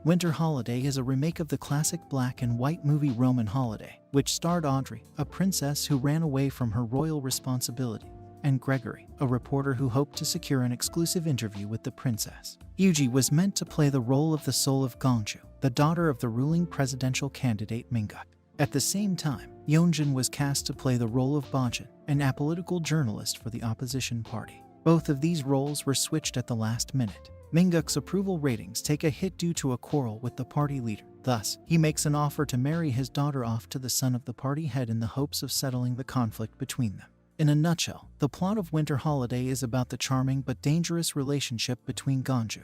Winter Holiday is a remake of the classic black and white movie Roman Holiday, which starred Audrey, a princess who ran away from her royal responsibility, and Gregory, a reporter who hoped to secure an exclusive interview with the princess. Yuji was meant to play the role of the soul of Gongju, the daughter of the ruling presidential candidate Mingguk. At the same time, Yeonjun was cast to play the role of Bojin, an apolitical journalist for the opposition party. Both of these roles were switched at the last minute. Mingguk's approval ratings take a hit due to a quarrel with the party leader. Thus, he makes an offer to marry his daughter off to the son of the party head in the hopes of settling the conflict between them. In a nutshell, the plot of Winter Holiday is about the charming but dangerous relationship between Gongju,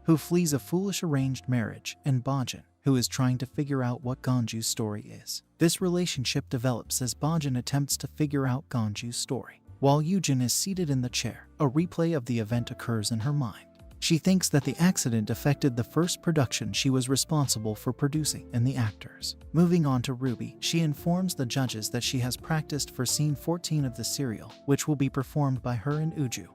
who flees a foolish arranged marriage, and Bojin, who is trying to figure out what Gongju's story is. This relationship develops as Bojin attempts to figure out Gongju's story. While Yujin is seated in the chair, a replay of the event occurs in her mind. She thinks that the accident affected the first production she was responsible for producing and the actors. Moving on to Ruby, she informs the judges that she has practiced for scene 14 of the serial, which will be performed by her and Uju,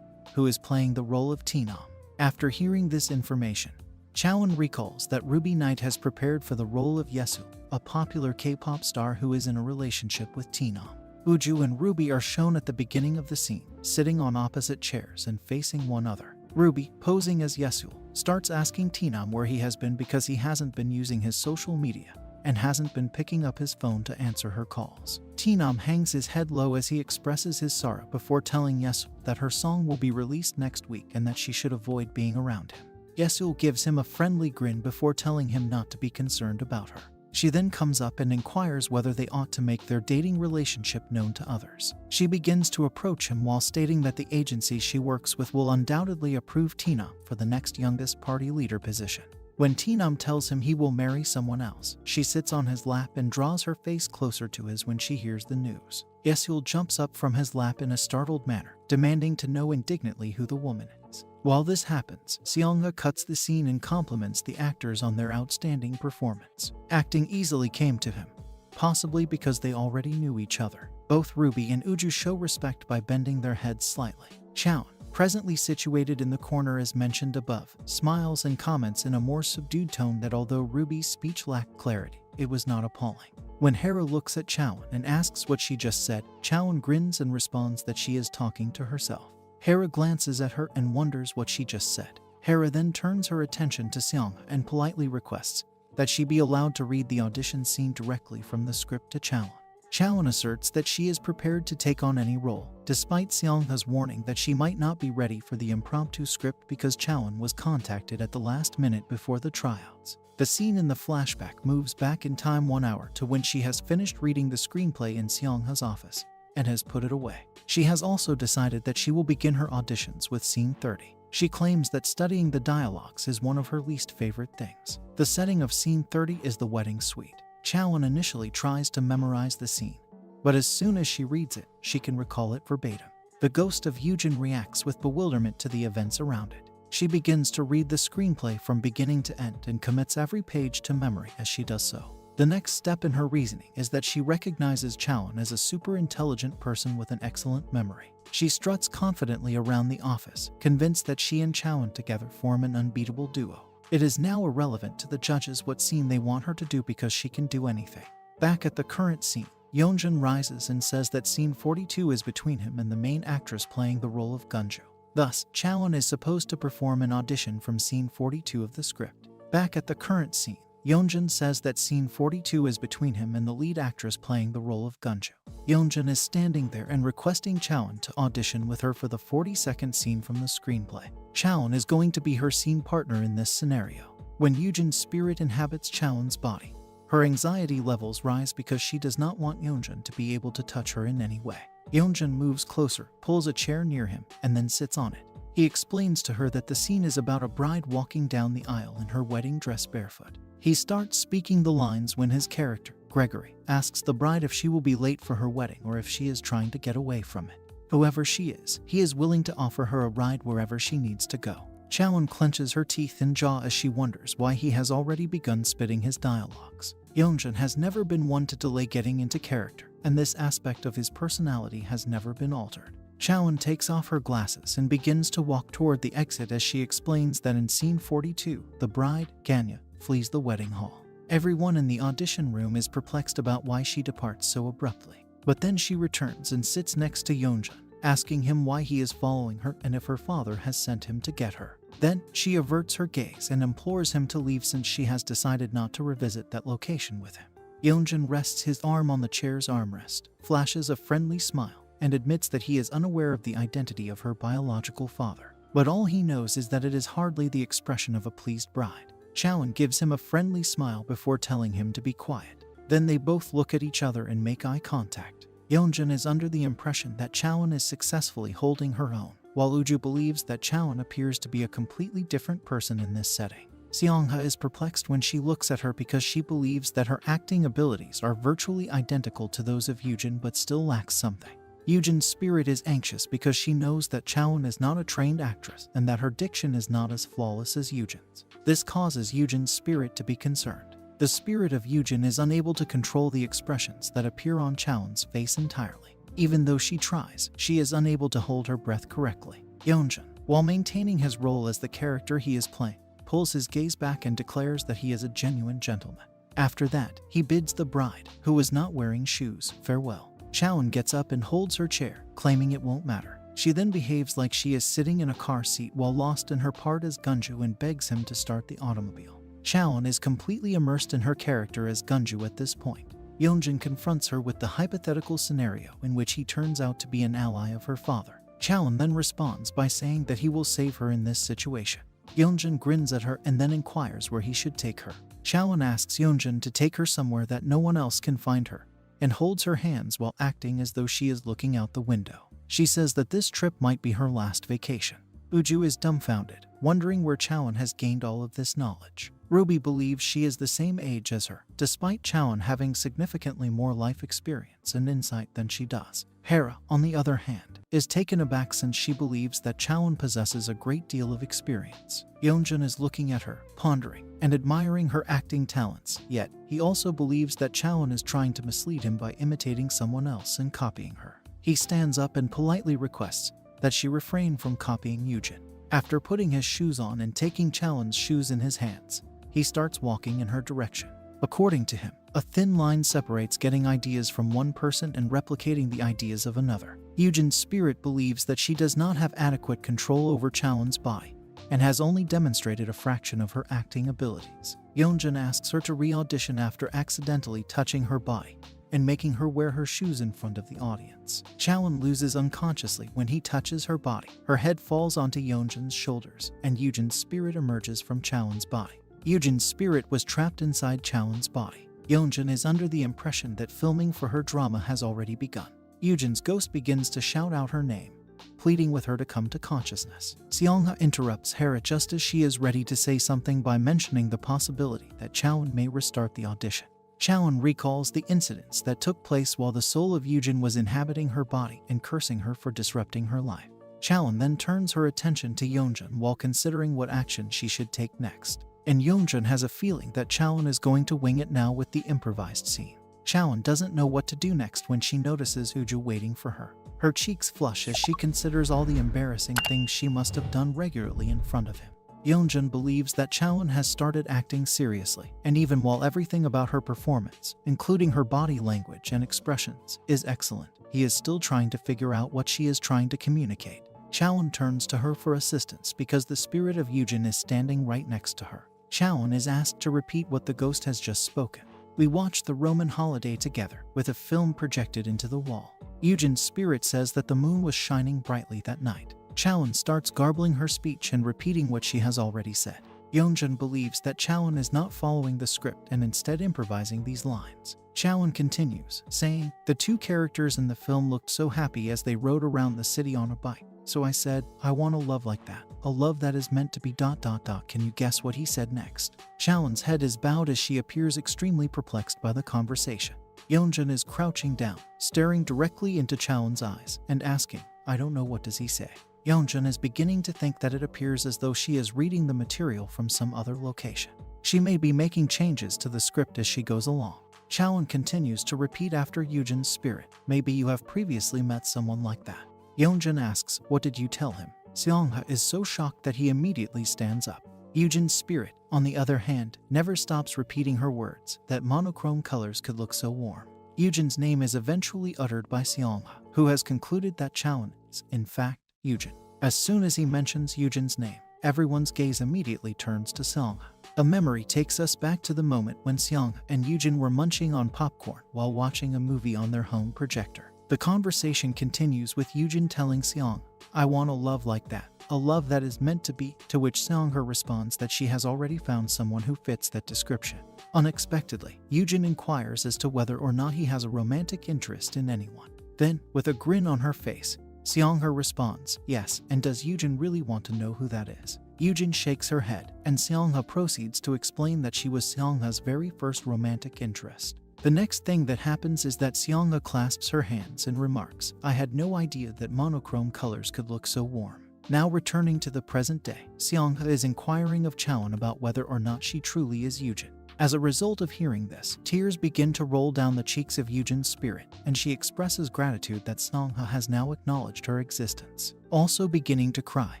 who is playing the role of Taenam. After hearing this information, Chaewon recalls that Ruby Knight has prepared for the role of Yesul, a popular K-pop star who is in a relationship with Taenam. Uju and Ruby are shown at the beginning of the scene, sitting on opposite chairs and facing one another. Ruby, posing as Yesul, starts asking Taenam where he has been because he hasn't been using his social media and hasn't been picking up his phone to answer her calls. Taenam hangs his head low as he expresses his sorrow before telling Yesul that her song will be released next week and that she should avoid being around him. Yesul gives him a friendly grin before telling him not to be concerned about her. She then comes up and inquires whether they ought to make their dating relationship known to others. She begins to approach him while stating that the agency she works with will undoubtedly approve Taenam for the next youngest party leader position. When Taenam tells him he will marry someone else, she sits on his lap and draws her face closer to his when she hears the news. Yesul jumps up from his lap in a startled manner, demanding to know indignantly who the woman is. While this happens, Seongha cuts the scene and compliments the actors on their outstanding performance. Acting easily came to him, possibly because they already knew each other. Both Ruby and Uju show respect by bending their heads slightly. Chaewon, presently situated in the corner as mentioned above, smiles and comments in a more subdued tone that although Ruby's speech lacked clarity, it was not appalling. When Hera looks at Chaewon and asks what she just said, Chaewon grins and responds that she is talking to herself. Hera glances at her and wonders what she just said. Hera then turns her attention to Seongha and politely requests that she be allowed to read the audition scene directly from the script to Chaewon. Chaewon asserts that she is prepared to take on any role, despite Seongha's warning that she might not be ready for the impromptu script because Chaewon was contacted at the last minute before the tryouts. The scene in the flashback moves back in time 1 hour to when she has finished reading the screenplay in Seongha's office and has put it away. She has also decided that she will begin her auditions with scene 30. She claims that studying the dialogues is one of her least favorite things. The setting of scene 30 is the wedding suite. Chaewon initially tries to memorize the scene, but as soon as she reads it, she can recall it verbatim. The ghost of Yujin reacts with bewilderment to the events around it. She begins to read the screenplay from beginning to end and commits every page to memory as she does so. The next step in her reasoning is that she recognizes Chaewon as a super intelligent person with an excellent memory. She struts confidently around the office, convinced that she and Chaewon together form an unbeatable duo. It is now irrelevant to the judges what scene they want her to do because she can do anything. Back at the current scene, Yeonjun rises and says that scene 42 is between him and the main actress playing the role of Gunju. Thus, Chaewon is supposed to perform an audition from scene 42 of the script. Back at the current scene, Yeonjun says that scene 42 is between him and the lead actress playing the role of Gunju. Yeonjun is standing there and requesting Chaewon to audition with her for the 42nd scene from the screenplay. Chaewon is going to be her scene partner in this scenario. When Yujin's spirit inhabits Chaewon's body, Her anxiety levels rise because she does not want Yeonjun to be able to touch her in any way. Yeonjun moves closer, pulls a chair near him, and then sits on it. He explains to her that the scene is about a bride walking down the aisle in her wedding dress barefoot. He starts speaking the lines when his character, Gregory, asks the bride if she will be late for her wedding or if she is trying to get away from it. Whoever she is, he is willing to offer her a ride wherever she needs to go. Chaewon clenches her teeth and jaw as she wonders why he has already begun spitting his dialogues. Yeonjun has never been one to delay getting into character, and this aspect of his personality has never been altered. Chaewon takes off her glasses and begins to walk toward the exit as she explains that in scene 42, the bride, Ganya, flees the wedding hall. Everyone in the audition room is perplexed about why she departs so abruptly. But then she returns and sits next to Yeonjun, asking him why he is following her and if her father has sent him to get her. Then, she averts her gaze and implores him to leave since she has decided not to revisit that location with him. Yeonjun rests his arm on the chair's armrest, flashes a friendly smile, and admits that he is unaware of the identity of her biological father. But all he knows is that it is hardly the expression of a pleased bride. Chaewon gives him a friendly smile before telling him to be quiet. Then they both look at each other and make eye contact. Yeonjun is under the impression that Chaewon is successfully holding her own, while Uju believes that Chaewon appears to be a completely different person in this setting. Seongha is perplexed when she looks at her because she believes that her acting abilities are virtually identical to those of Yujin but still lacks something. Yujin's spirit is anxious because she knows that Chaewon is not a trained actress and that her diction is not as flawless as Yujin's. This causes Yujin's spirit to be concerned. The spirit of Yujin is unable to control the expressions that appear on Chaewon's face entirely. Even though she tries, she is unable to hold her breath correctly. Yeonjun, while maintaining his role as the character he is playing, pulls his gaze back and declares that he is a genuine gentleman. After that, he bids the bride, who is not wearing shoes, farewell. Chaewon gets up and holds her chair, claiming it won't matter. She then behaves like she is sitting in a car seat while lost in her part as Gunju and begs him to start the automobile. Chaewon is completely immersed in her character as Gunju at this point. Yeonjun confronts her with the hypothetical scenario in which he turns out to be an ally of her father. Chaewon then responds by saying that he will save her in this situation. Yeonjun grins at her and then inquires where he should take her. Chaewon asks Yeonjun to take her somewhere that no one else can find her, and holds her hands while acting as though she is looking out the window. She says that this trip might be her last vacation. Uju is dumbfounded, wondering where Chaewon has gained all of this knowledge. Ruby believes she is the same age as her, despite Chaewon having significantly more life experience and insight than she does. Hera, on the other hand, is taken aback since she believes that Chaewon possesses a great deal of experience. Yeonjun is looking at her, pondering, and admiring her acting talents, yet he also believes that Chaewon is trying to mislead him by imitating someone else and copying her. He stands up and politely requests that she refrain from copying Yujin. After putting his shoes on and taking Chaewon's shoes in his hands, he starts walking in her direction. According to him, a thin line separates getting ideas from one person and replicating the ideas of another. Yujin's spirit believes that she does not have adequate control over Chaewon's body, and has only demonstrated a fraction of her acting abilities. Yeonjun asks her to re-audition after accidentally touching her body and making her wear her shoes in front of the audience. Chaewon loses unconsciously when he touches her body. Her head falls onto Yeonjun's shoulders, and Yujin's spirit emerges from Chaewon's body. Yujin's spirit was trapped inside Chaewon's body. Yeonjun is under the impression that filming for her drama has already begun. Yujin's ghost begins to shout out her name, pleading with her to come to consciousness. Seongha interrupts Hera just as she is ready to say something by mentioning the possibility that Chaewon may restart the audition. Chaewon recalls the incidents that took place while the soul of Yujin was inhabiting her body and cursing her for disrupting her life. Chaewon then turns her attention to Yeonjun while considering what action she should take next. And Yeonjun has a feeling that Chaewon is going to wing it now with the improvised scene. Chaewon doesn't know what to do next when she notices Uju waiting for her. Her cheeks flush as she considers all the embarrassing things she must have done regularly in front of him. Yeonjun believes that Chaewon has started acting seriously, and even while everything about her performance, including her body language and expressions, is excellent, he is still trying to figure out what she is trying to communicate. Chaewon turns to her for assistance because the spirit of Yujin is standing right next to her. Chaewon is asked to repeat what the ghost has just spoken. We watch the Roman holiday together, with a film projected into the wall. Yujin's spirit says that the moon was shining brightly that night. Chaewon starts garbling her speech and repeating what she has already said. Yeonjun believes that Chaewon is not following the script and instead improvising these lines. Chaewon continues, saying, "The two characters in the film looked so happy as they rode around the city on a bike. So I said, I want a love like that. A love that is meant to be ... Can you guess what he said next?" Chaewon's head is bowed as she appears extremely perplexed by the conversation. Yeonjun is crouching down, staring directly into Chaewon's eyes, and asking, "I don't know, what does he say?" Yeonjun is beginning to think that it appears as though she is reading the material from some other location. She may be making changes to the script as she goes along. Chaewon continues to repeat after Yeonjun's spirit, "Maybe you have previously met someone like that." Yeonjun asks, "What did you tell him?" Seongha is so shocked that he immediately stands up. Yeonjun's spirit, on the other hand, never stops repeating her words, that monochrome colors could look so warm. Yeonjun's name is eventually uttered by Seongha, who has concluded that Chaewon is, in fact, Yeonjun. As soon as he mentions Yeonjun's name, everyone's gaze immediately turns to Seongha. A memory takes us back to the moment when Seongha and Yeonjun were munching on popcorn while watching a movie on their home projector. The conversation continues with Yeonjun telling Seongha, "I want a love like that, a love that is meant to be," to which Seongha responds that she has already found someone who fits that description. Unexpectedly, Yeonjun inquires as to whether or not he has a romantic interest in anyone. Then, with a grin on her face, Seongha responds, "Yes, and does Yeonjun really want to know who that is?" Yeonjun shakes her head, and Seongha proceeds to explain that she was Seongha's very first romantic interest. The next thing that happens is that Seongha clasps her hands and remarks, "I had no idea that monochrome colors could look so warm." Now returning to the present day, Seongha is inquiring of Chaewon about whether or not she truly is Yeonjun. As a result of hearing this, tears begin to roll down the cheeks of Yeonjun's spirit, and she expresses gratitude that Seongha has now acknowledged her existence. Also beginning to cry,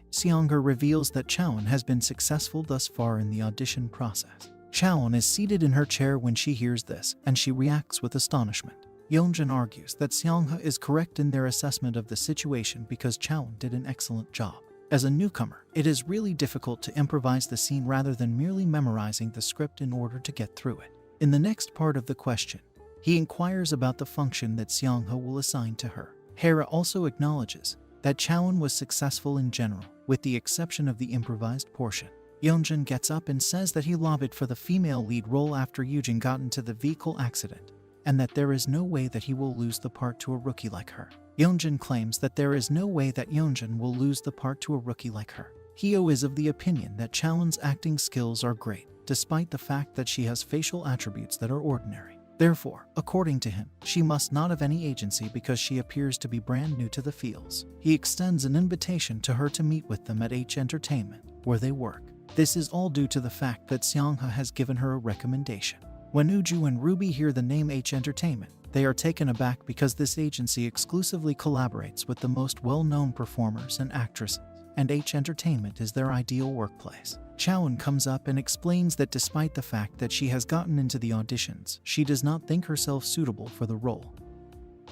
Seongha reveals that Chaewon has been successful thus far in the audition process. Chaewon is seated in her chair when she hears this, and she reacts with astonishment. Yeonjun argues that Seongha is correct in their assessment of the situation because Chaewon did an excellent job. As a newcomer, it is really difficult to improvise the scene rather than merely memorizing the script in order to get through it. In the next part of the question, he inquires about the function that Seongha will assign to her. Hera also acknowledges that Chaewon was successful in general, with the exception of the improvised portion. Yeonjun gets up and says that he lobbied for the female lead role after Yeonjun got into the vehicle accident, and that there is no way that he will lose the part to a rookie like her. Yeonjun claims that there is no way that Yeonjun will lose the part to a rookie like her. Hyo is of the opinion that Chaewon's acting skills are great, despite the fact that she has facial attributes that are ordinary. Therefore, according to him, she must not have any agency because she appears to be brand new to the fields. He extends an invitation to her to meet with them at H Entertainment, where they work. This is all due to the fact that Seongha has given her a recommendation. When Uju and Ruby hear the name H Entertainment, they are taken aback because this agency exclusively collaborates with the most well-known performers and actresses, and H Entertainment is their ideal workplace. Chaewon comes up and explains that despite the fact that she has gotten into the auditions, she does not think herself suitable for the role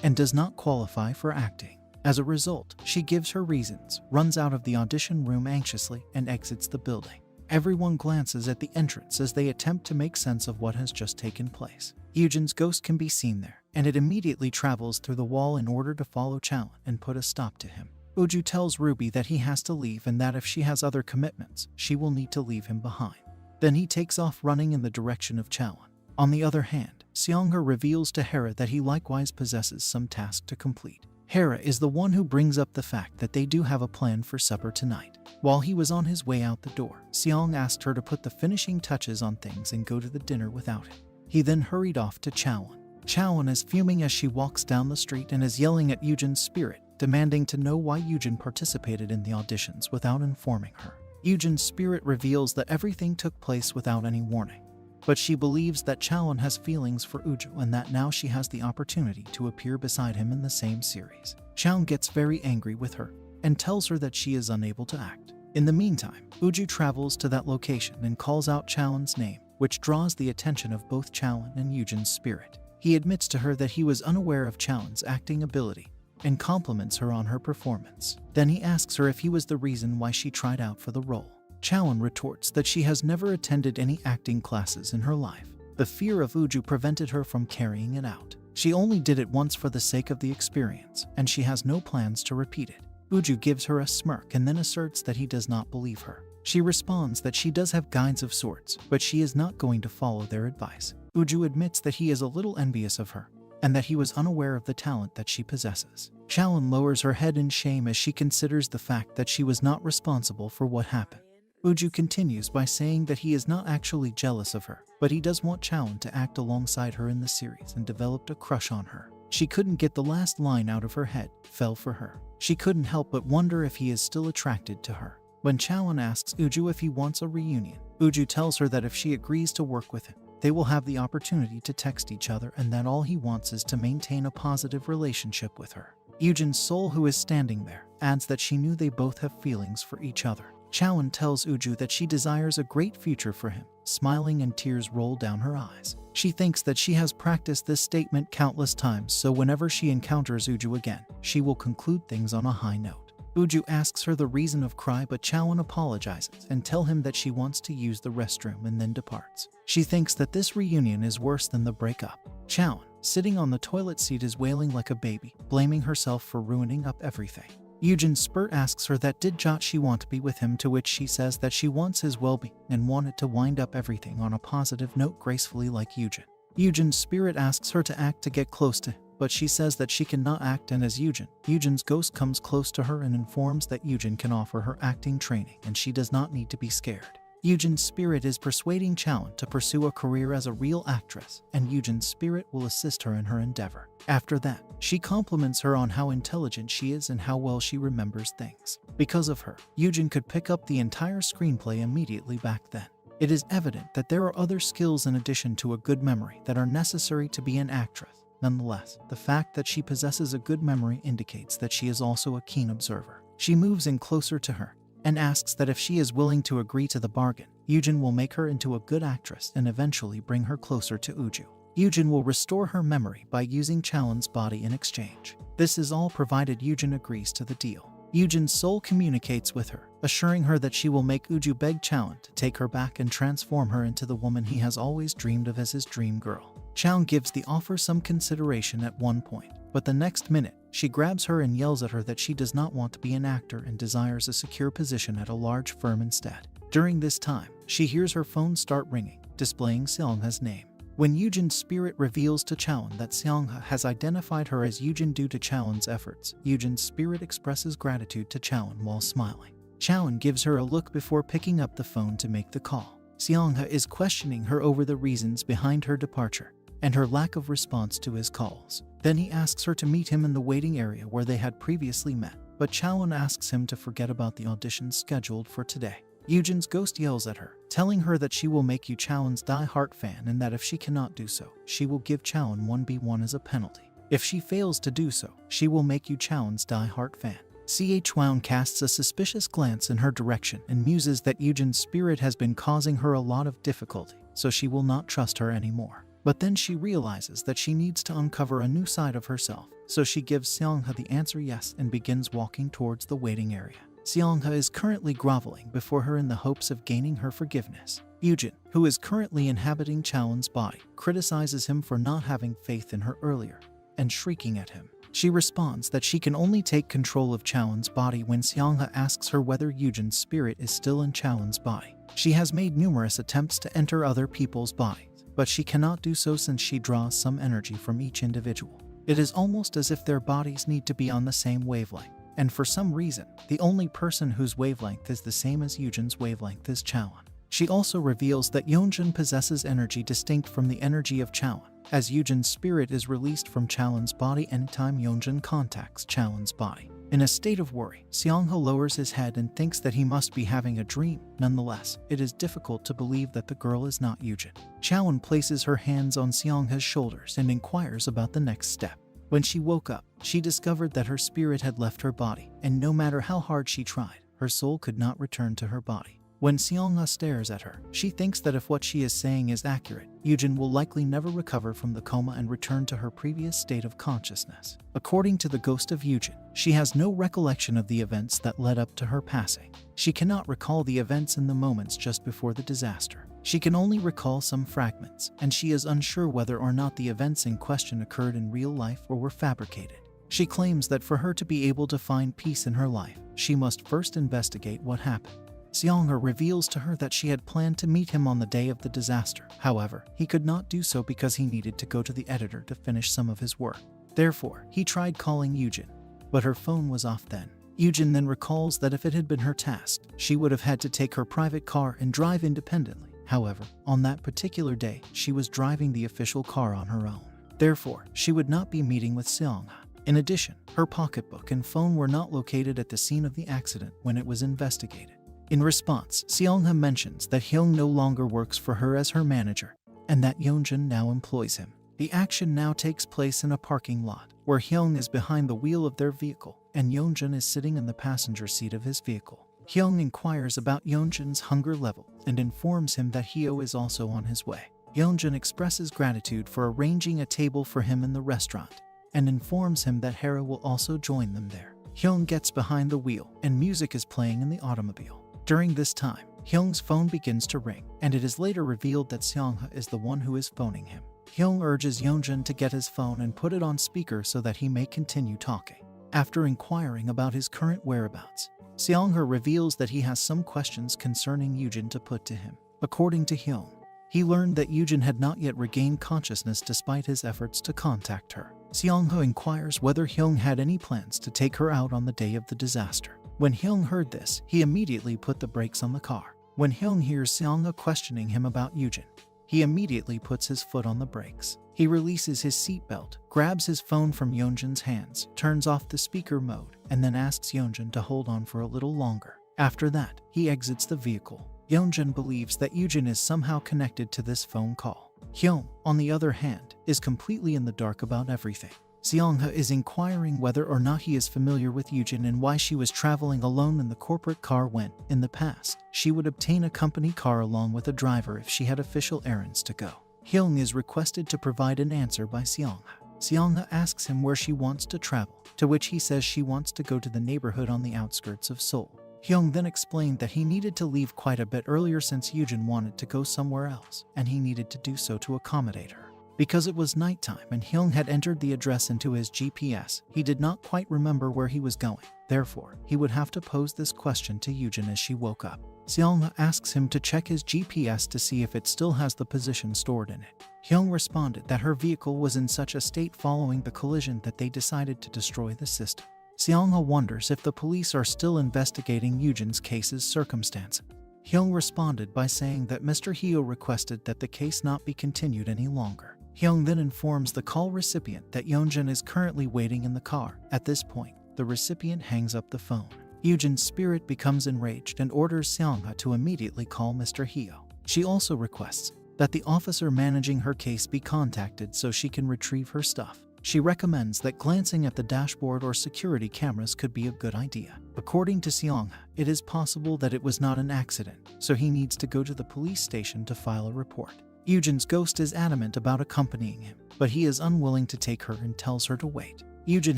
and does not qualify for acting. As a result, she gives her reasons, runs out of the audition room anxiously, and exits the building. Everyone glances at the entrance as they attempt to make sense of what has just taken place. Yeonjun's ghost can be seen there, and it immediately travels through the wall in order to follow Chaewon and put a stop to him. Uju tells Ruby that he has to leave and that if she has other commitments, she will need to leave him behind. Then he takes off running in the direction of Chaewon. On the other hand, Seongha reveals to Hera that he likewise possesses some task to complete. Hera is the one who brings up the fact that they do have a plan for supper tonight. While he was on his way out the door, Seong asked her to put the finishing touches on things and go to the dinner without him. He then hurried off to Chaewon. Chaewon is fuming as she walks down the street and is yelling at Yeonjun's spirit, demanding to know why Yeonjun participated in the auditions without informing her. Yeonjun's spirit reveals that everything took place without any warning, but she believes that Chaewon has feelings for Uju and that now she has the opportunity to appear beside him in the same series. Chaewon gets very angry with her and tells her that she is unable to act. In the meantime, Uju travels to that location and calls out Chaewon's name, which draws the attention of both Chaewon and Yeonjun's spirit. He admits to her that he was unaware of Chaewon's acting ability and compliments her on her performance. Then he asks her if he was the reason why she tried out for the role. Chaewon retorts that she has never attended any acting classes in her life. The fear of Uju prevented her from carrying it out. She only did it once for the sake of the experience, and she has no plans to repeat it. Uju gives her a smirk and then asserts that he does not believe her. She responds that she does have guides of sorts, but she is not going to follow their advice. Uju admits that he is a little envious of her, and that he was unaware of the talent that she possesses. Chaeun lowers her head in shame as she considers the fact that she was not responsible for what happened. Uju continues by saying that he is not actually jealous of her, but he does want Chaeun to act alongside her in the series and developed a crush on her. She couldn't get the last line out of her head, fell for her. She couldn't help but wonder if he is still attracted to her. When Chaeun asks Uju if he wants a reunion, Uju tells her that if she agrees to work with him, they will have the opportunity to text each other and that all he wants is to maintain a positive relationship with her. Yujin's soul, who is standing there, adds that she knew they both have feelings for each other. Chaeun tells Uju that she desires a great future for him, smiling and tears roll down her eyes. She thinks that she has practiced this statement countless times, so whenever she encounters Uju again, she will conclude things on a high note. Uju asks her the reason of cry, but Chaeun apologizes and tells him that she wants to use the restroom and then departs. She thinks that this reunion is worse than the breakup. Chaeun, sitting on the toilet seat, is wailing like a baby, blaming herself for ruining up everything. Yujin Spirit asks her that did she want to be with him, to which she says that she wants his well-being and wanted to wind up everything on a positive note gracefully like Yujin. Yujin's spirit asks her to act to get close to him, but she says that she cannot act, and as Yujin's ghost comes close to her and informs that Yujin can offer her acting training and she does not need to be scared. Yujin's spirit is persuading Chaeun to pursue a career as a real actress, and Yujin's spirit will assist her in her endeavor. After that, she compliments her on how intelligent she is and how well she remembers things. Because of her, Yujin could pick up the entire screenplay immediately back then. It is evident that there are other skills in addition to a good memory that are necessary to be an actress. Nonetheless, the fact that she possesses a good memory indicates that she is also a keen observer. She moves in closer to her and asks that if she is willing to agree to the bargain, Yujin will make her into a good actress and eventually bring her closer to Uju. Yujin will restore her memory by using Chaeun's body in exchange. This is all provided Yujin agrees to the deal. Yujin's soul communicates with her, assuring her that she will make Uju beg Chaeun to take her back and transform her into the woman he has always dreamed of as his dream girl. Chaeun gives the offer some consideration at one point, but the next minute, she grabs her and yells at her that she does not want to be an actor and desires a secure position at a large firm instead. During this time, she hears her phone start ringing, displaying Seongha's name. When Yujin's spirit reveals to Chaeun that Seongha has identified her as Yujin due to Chaeun's efforts, Yujin's spirit expresses gratitude to Chaeun while smiling. Chaeun gives her a look before picking up the phone to make the call. Seongha is questioning her over the reasons behind her departure and her lack of response to his calls. Then he asks her to meet him in the waiting area where they had previously met, but Chaeun asks him to forget about the audition scheduled for today. Yujin's ghost yells at her, telling her that she will make you Chaeun's die-hard fan and that if she cannot do so, she will give Chaeun 1v1 as a penalty. If she fails to do so, she will make you Chaeun's die-hard fan. Chaeun casts a suspicious glance in her direction and muses that Yujin's spirit has been causing her a lot of difficulty, so she will not trust her anymore. But then she realizes that she needs to uncover a new side of herself, so she gives Seongha the answer yes and begins walking towards the waiting area. Seongha is currently groveling before her in the hopes of gaining her forgiveness. Yujin, who is currently inhabiting Chaeun's body, criticizes him for not having faith in her earlier and shrieking at him. She responds that she can only take control of Chaeun's body when Seongha asks her whether Yujin's spirit is still in Chaeun's body. She has made numerous attempts to enter other people's bodies, but she cannot do so since she draws some energy from each individual. It is almost as if their bodies need to be on the same wavelength, and for some reason, the only person whose wavelength is the same as Yujin's wavelength is Chaeun. She also reveals that Yeonjun possesses energy distinct from the energy of Chaeun, as Yujin's spirit is released from Chaeun's body anytime Yeonjun contacts Chaeun's body. In a state of worry, Seongha lowers his head and thinks that he must be having a dream. Nonetheless, it is difficult to believe that the girl is not Yujin. Chaeun places her hands on Seongha's shoulders and inquires about the next step. When she woke up, she discovered that her spirit had left her body, and no matter how hard she tried, her soul could not return to her body. When Seongha stares at her, she thinks that if what she is saying is accurate, Yujin will likely never recover from the coma and return to her previous state of consciousness. According to the ghost of Yujin, she has no recollection of the events that led up to her passing. She cannot recall the events in the moments just before the disaster. She can only recall some fragments, and she is unsure whether or not the events in question occurred in real life or were fabricated. She claims that for her to be able to find peace in her life, she must first investigate what happened. Seong-ha reveals to her that she had planned to meet him on the day of the disaster. However, he could not do so because he needed to go to the editor to finish some of his work. Therefore, he tried calling Yujin, but her phone was off then. Yujin then recalls that if it had been her task, she would have had to take her private car and drive independently. However, on that particular day, she was driving the official car on her own. Therefore, she would not be meeting with Seong-ha. In addition, her pocketbook and phone were not located at the scene of the accident when it was investigated. In response, Seong-ha mentions that Hyung no longer works for her as her manager, and that Yeonjun now employs him. The action now takes place in a parking lot, where Hyung is behind the wheel of their vehicle, and Yeonjun is sitting in the passenger seat of his vehicle. Hyung inquires about Yeonjun's hunger level and informs him that Hyo is also on his way. Yeonjun expresses gratitude for arranging a table for him in the restaurant, and informs him that Hera will also join them there. Hyung gets behind the wheel, and music is playing in the automobile. During this time, Hyung's phone begins to ring, and it is later revealed that Seong-ha is the one who is phoning him. Hyung urges Yeonjun to get his phone and put it on speaker so that he may continue talking. After inquiring about his current whereabouts, Seong-ha reveals that he has some questions concerning Yujin to put to him. According to Hyung, he learned that Yujin had not yet regained consciousness despite his efforts to contact her. Seong-ha inquires whether Hyung had any plans to take her out on the day of the disaster. When Hyung heard this, he immediately put the brakes on the car. When Hyung hears Seong-ha questioning him about Yujin, he immediately puts his foot on the brakes. He releases his seatbelt, grabs his phone from Yeonjun's hands, turns off the speaker mode, and then asks Yeonjun to hold on for a little longer. After that, he exits the vehicle. Yeonjun believes that Yujin is somehow connected to this phone call. Hyung, on the other hand, is completely in the dark about everything. Seong-ha is inquiring whether or not he is familiar with Yujin and why she was traveling alone in the corporate car when, in the past, she would obtain a company car along with a driver if she had official errands to go. Hyung is requested to provide an answer by Seong-ha. Seong-ha asks him where she wants to travel, to which he says she wants to go to the neighborhood on the outskirts of Seoul. Hyung then explained that he needed to leave quite a bit earlier since Yujin wanted to go somewhere else, and he needed to do so to accommodate her. Because it was nighttime and Hyung had entered the address into his GPS, he did not quite remember where he was going. Therefore, he would have to pose this question to Yujin as she woke up. Seong-ha asks him to check his GPS to see if it still has the position stored in it. Hyung responded that her vehicle was in such a state following the collision that they decided to destroy the system. Seong-ha wonders if the police are still investigating Yujin's case's circumstances. Hyung responded by saying that Mr. Hyo requested that the case not be continued any longer. Hyung then informs the call recipient that Yeonjun is currently waiting in the car. At this point, the recipient hangs up the phone. Yujin's spirit becomes enraged and orders Seong-ha to immediately call Mr. Hyo. She also requests that the officer managing her case be contacted so she can retrieve her stuff. She recommends that glancing at the dashboard or security cameras could be a good idea. According to Seong-ha, it is possible that it was not an accident, so he needs to go to the police station to file a report. Yujin's ghost is adamant about accompanying him, but he is unwilling to take her and tells her to wait. Yujin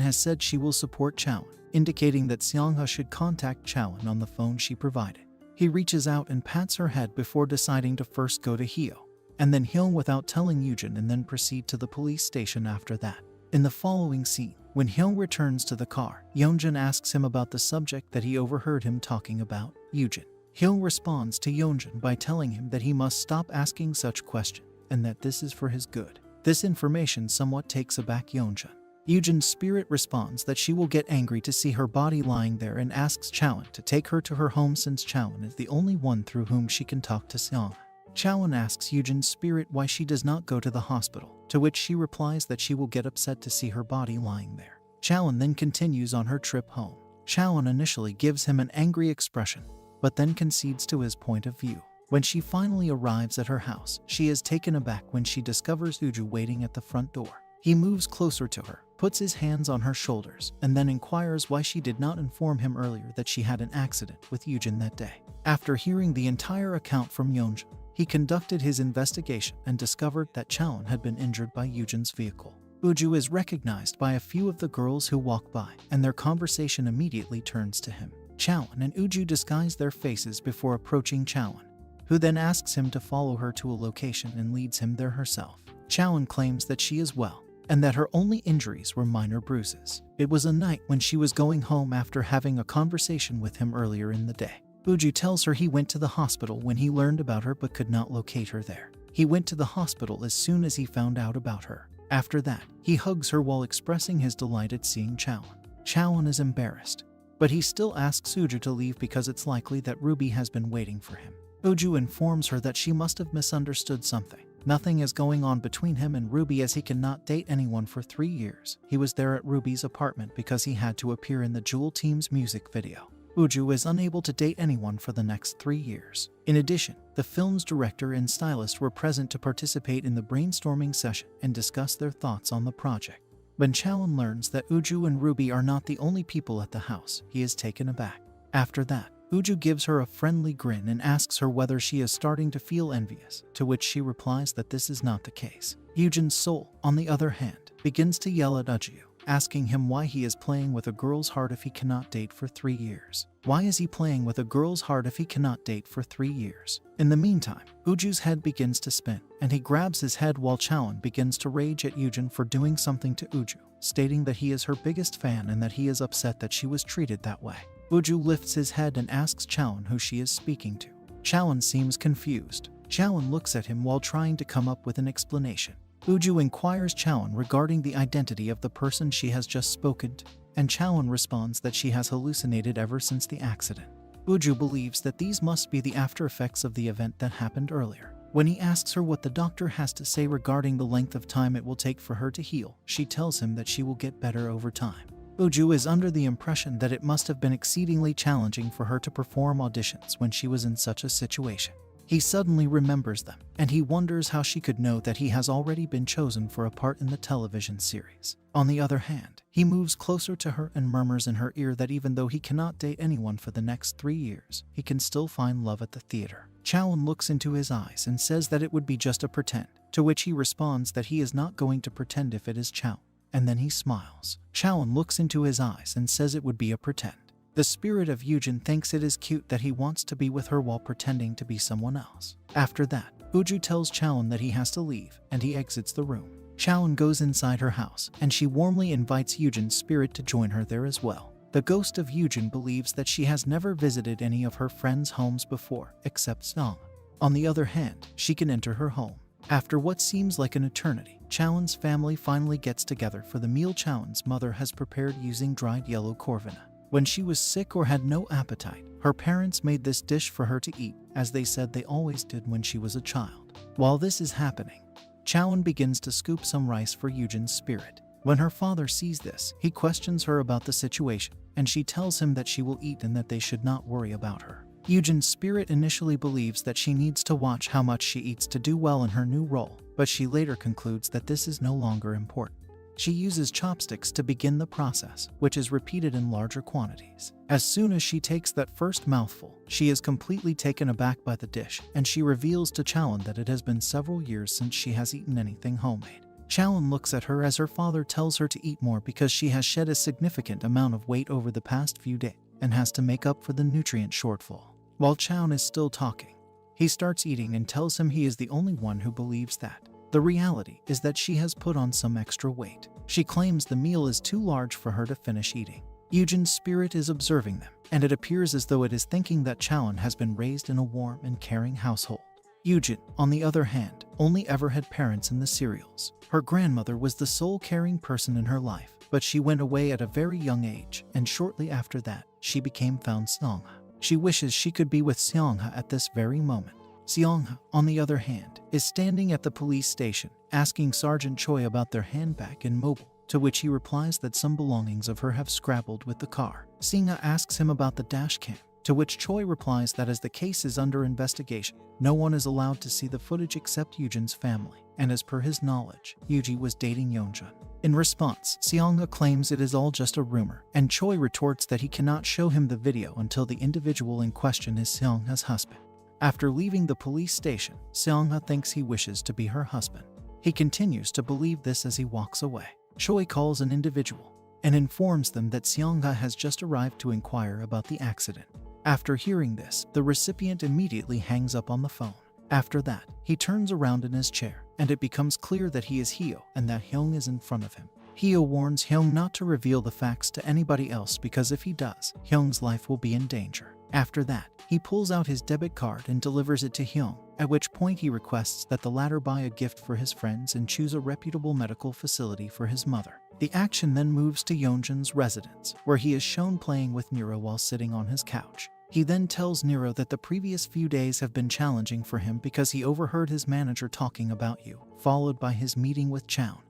has said she will support Chaewon, indicating that Seong-ha should contact Chaewon on the phone she provided. He reaches out and pats her head before deciding to first go to Hyo, and then Hyung without telling Yujin, and then proceed to the police station after that. In the following scene, when Hyung returns to the car, Yeonjun asks him about the subject that he overheard him talking about, Yujin. Hyung responds to Yeonjun by telling him that he must stop asking such questions and that this is for his good. This information somewhat takes aback Yeonjun. Yujin's spirit responds that she will get angry to see her body lying there and asks Chaewon to take her to her home since Chaewon is the only one through whom she can talk to Seong. Chaewon asks Yujin's spirit why she does not go to the hospital, to which she replies that she will get upset to see her body lying there. Chaewon then continues on her trip home. Chaewon initially gives him an angry expression, but then concedes to his point of view. When she finally arrives at her house, she is taken aback when she discovers Uju waiting at the front door. He moves closer to her, puts his hands on her shoulders, and then inquires why she did not inform him earlier that she had an accident with Yujin that day. After hearing the entire account from Yeonjun, he conducted his investigation and discovered that Chaewon had been injured by Yujin's vehicle. Uju is recognized by a few of the girls who walk by, and their conversation immediately turns to him. Chaewon and Uju disguise their faces before approaching Chaewon, who then asks him to follow her to a location and leads him there herself. Chaewon claims that she is well, and that her only injuries were minor bruises. It was a night when she was going home after having a conversation with him earlier in the day. Uju tells her he went to the hospital when he learned about her but could not locate her there. He went to the hospital as soon as he found out about her. After that, he hugs her while expressing his delight at seeing Chaewon. Chaewon is embarrassed, but he still asks Uju to leave because it's likely that Ruby has been waiting for him. Uju informs her that she must have misunderstood something. Nothing is going on between him and Ruby as he cannot date anyone for 3 years. He was there at Ruby's apartment because he had to appear in the Jewel Team's music video. Uju is unable to date anyone for the next 3 years. In addition, the film's director and stylist were present to participate in the brainstorming session and discuss their thoughts on the project. When Chaewon learns that Uju and Ruby are not the only people at the house, he is taken aback. After that, Uju gives her a friendly grin and asks her whether she is starting to feel envious, to which she replies that this is not the case. Yujin's soul, on the other hand, begins to yell at Uju, asking him why he is playing with a girl's heart if he cannot date for 3 years. Why is he playing with a girl's heart if he cannot date for 3 years? In the meantime, Uju's head begins to spin, and he grabs his head while Chaewon begins to rage at Yujin for doing something to Uju, stating that he is her biggest fan and that he is upset that she was treated that way. Uju lifts his head and asks Chaewon who she is speaking to. Chaewon seems confused. Chaewon looks at him while trying to come up with an explanation. Uju inquires Chaewon regarding the identity of the person she has just spoken to, and Chaewon responds that she has hallucinated ever since the accident. Uju believes that these must be the after effects of the event that happened earlier. When he asks her what the doctor has to say regarding the length of time it will take for her to heal, she tells him that she will get better over time. Uju is under the impression that it must have been exceedingly challenging for her to perform auditions when she was in such a situation. He suddenly remembers them, and he wonders how she could know that he has already been chosen for a part in the television series. On the other hand, he moves closer to her and murmurs in her ear that even though he cannot date anyone for the next 3 years, he can still find love at the theater. Chaewon looks into his eyes and says that it would be just a pretend, to which he responds that he is not going to pretend if it is Chaewon. And then he smiles. Chaewon looks into his eyes and says it would be a pretend. The spirit of Yujin thinks it is cute that he wants to be with her while pretending to be someone else. After that, Uju tells Chaewon that he has to leave, and he exits the room. Chaewon goes inside her house, and she warmly invites Yujin's spirit to join her there as well. The ghost of Yujin believes that she has never visited any of her friends' homes before, except Seong. On the other hand, she can enter her home. After what seems like an eternity, Chaewon's family finally gets together for the meal Chaewon's mother has prepared using dried yellow corvina. When she was sick or had no appetite, her parents made this dish for her to eat, as they said they always did when she was a child. While this is happening, Chaewon begins to scoop some rice for Yujin's spirit. When her father sees this, he questions her about the situation, and she tells him that she will eat and that they should not worry about her. Yujin's spirit initially believes that she needs to watch how much she eats to do well in her new role, but she later concludes that this is no longer important. She uses chopsticks to begin the process, which is repeated in larger quantities. As soon as she takes that first mouthful, she is completely taken aback by the dish, and she reveals to Chaewon that it has been several years since she has eaten anything homemade. Chaewon looks at her as her father tells her to eat more because she has shed a significant amount of weight over the past few days and has to make up for the nutrient shortfall. While Chaewon is still talking, he starts eating and tells him he is the only one who believes that. The reality is that she has put on some extra weight. She claims the meal is too large for her to finish eating. Yujin's spirit is observing them, and it appears as though it is thinking that Chaewon has been raised in a warm and caring household. Yujin, on the other hand, only ever had parents in the serials. Her grandmother was the sole caring person in her life, but she went away at a very young age, and shortly after that, she became found Seongha. She wishes she could be with Seongha at this very moment. Seongha, on the other hand, is standing at the police station, asking Sergeant Choi about their handbag and mobile, to which he replies that some belongings of her have scrabbled with the car. Seongha asks him about the dash cam, to which Choi replies that as the case is under investigation, no one is allowed to see the footage except Yujin's family, and as per his knowledge, Yuji was dating Yeonjun. In response, Seongha claims it is all just a rumor, and Choi retorts that he cannot show him the video until the individual in question is Seongha's husband. After leaving the police station, Seongha thinks he wishes to be her husband. He continues to believe this as he walks away. Choi calls an individual and informs them that Seongha has just arrived to inquire about the accident. After hearing this, the recipient immediately hangs up on the phone. After that, he turns around in his chair, and it becomes clear that he is Hyo and that Hyung is in front of him. Hyo warns Hyung not to reveal the facts to anybody else because if he does, Hyung's life will be in danger. After that, he pulls out his debit card and delivers it to Hyung, at which point he requests that the latter buy a gift for his friends and choose a reputable medical facility for his mother. The action then moves to Yeonjun's residence, where he is shown playing with Nero while sitting on his couch. He then tells Nero that the previous few days have been challenging for him because he overheard his manager talking about you, followed by his meeting with Chown,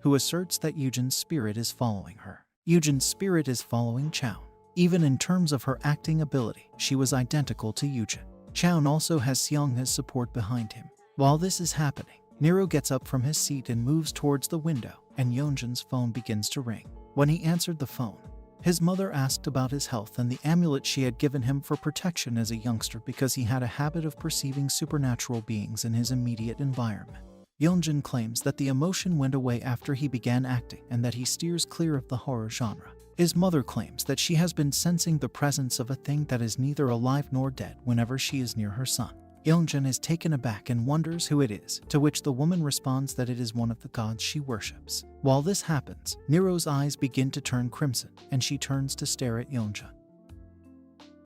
who asserts that Yujin's spirit is following her. Yujin's spirit is following Chown. Even in terms of her acting ability, she was identical to Yujin. Chown also has Seongha's support behind him. While this is happening, Nero gets up from his seat and moves towards the window, and Yeonjun's phone begins to ring. When he answered the phone, his mother asked about his health and the amulet she had given him for protection as a youngster because he had a habit of perceiving supernatural beings in his immediate environment. Yeonjun claims that the emotion went away after he began acting and that he steers clear of the horror genre. His mother claims that she has been sensing the presence of a thing that is neither alive nor dead whenever she is near her son. Yeonjun is taken aback and wonders who it is, to which the woman responds that it is one of the gods she worships. While this happens, Nero's eyes begin to turn crimson, and she turns to stare at Yeonjun.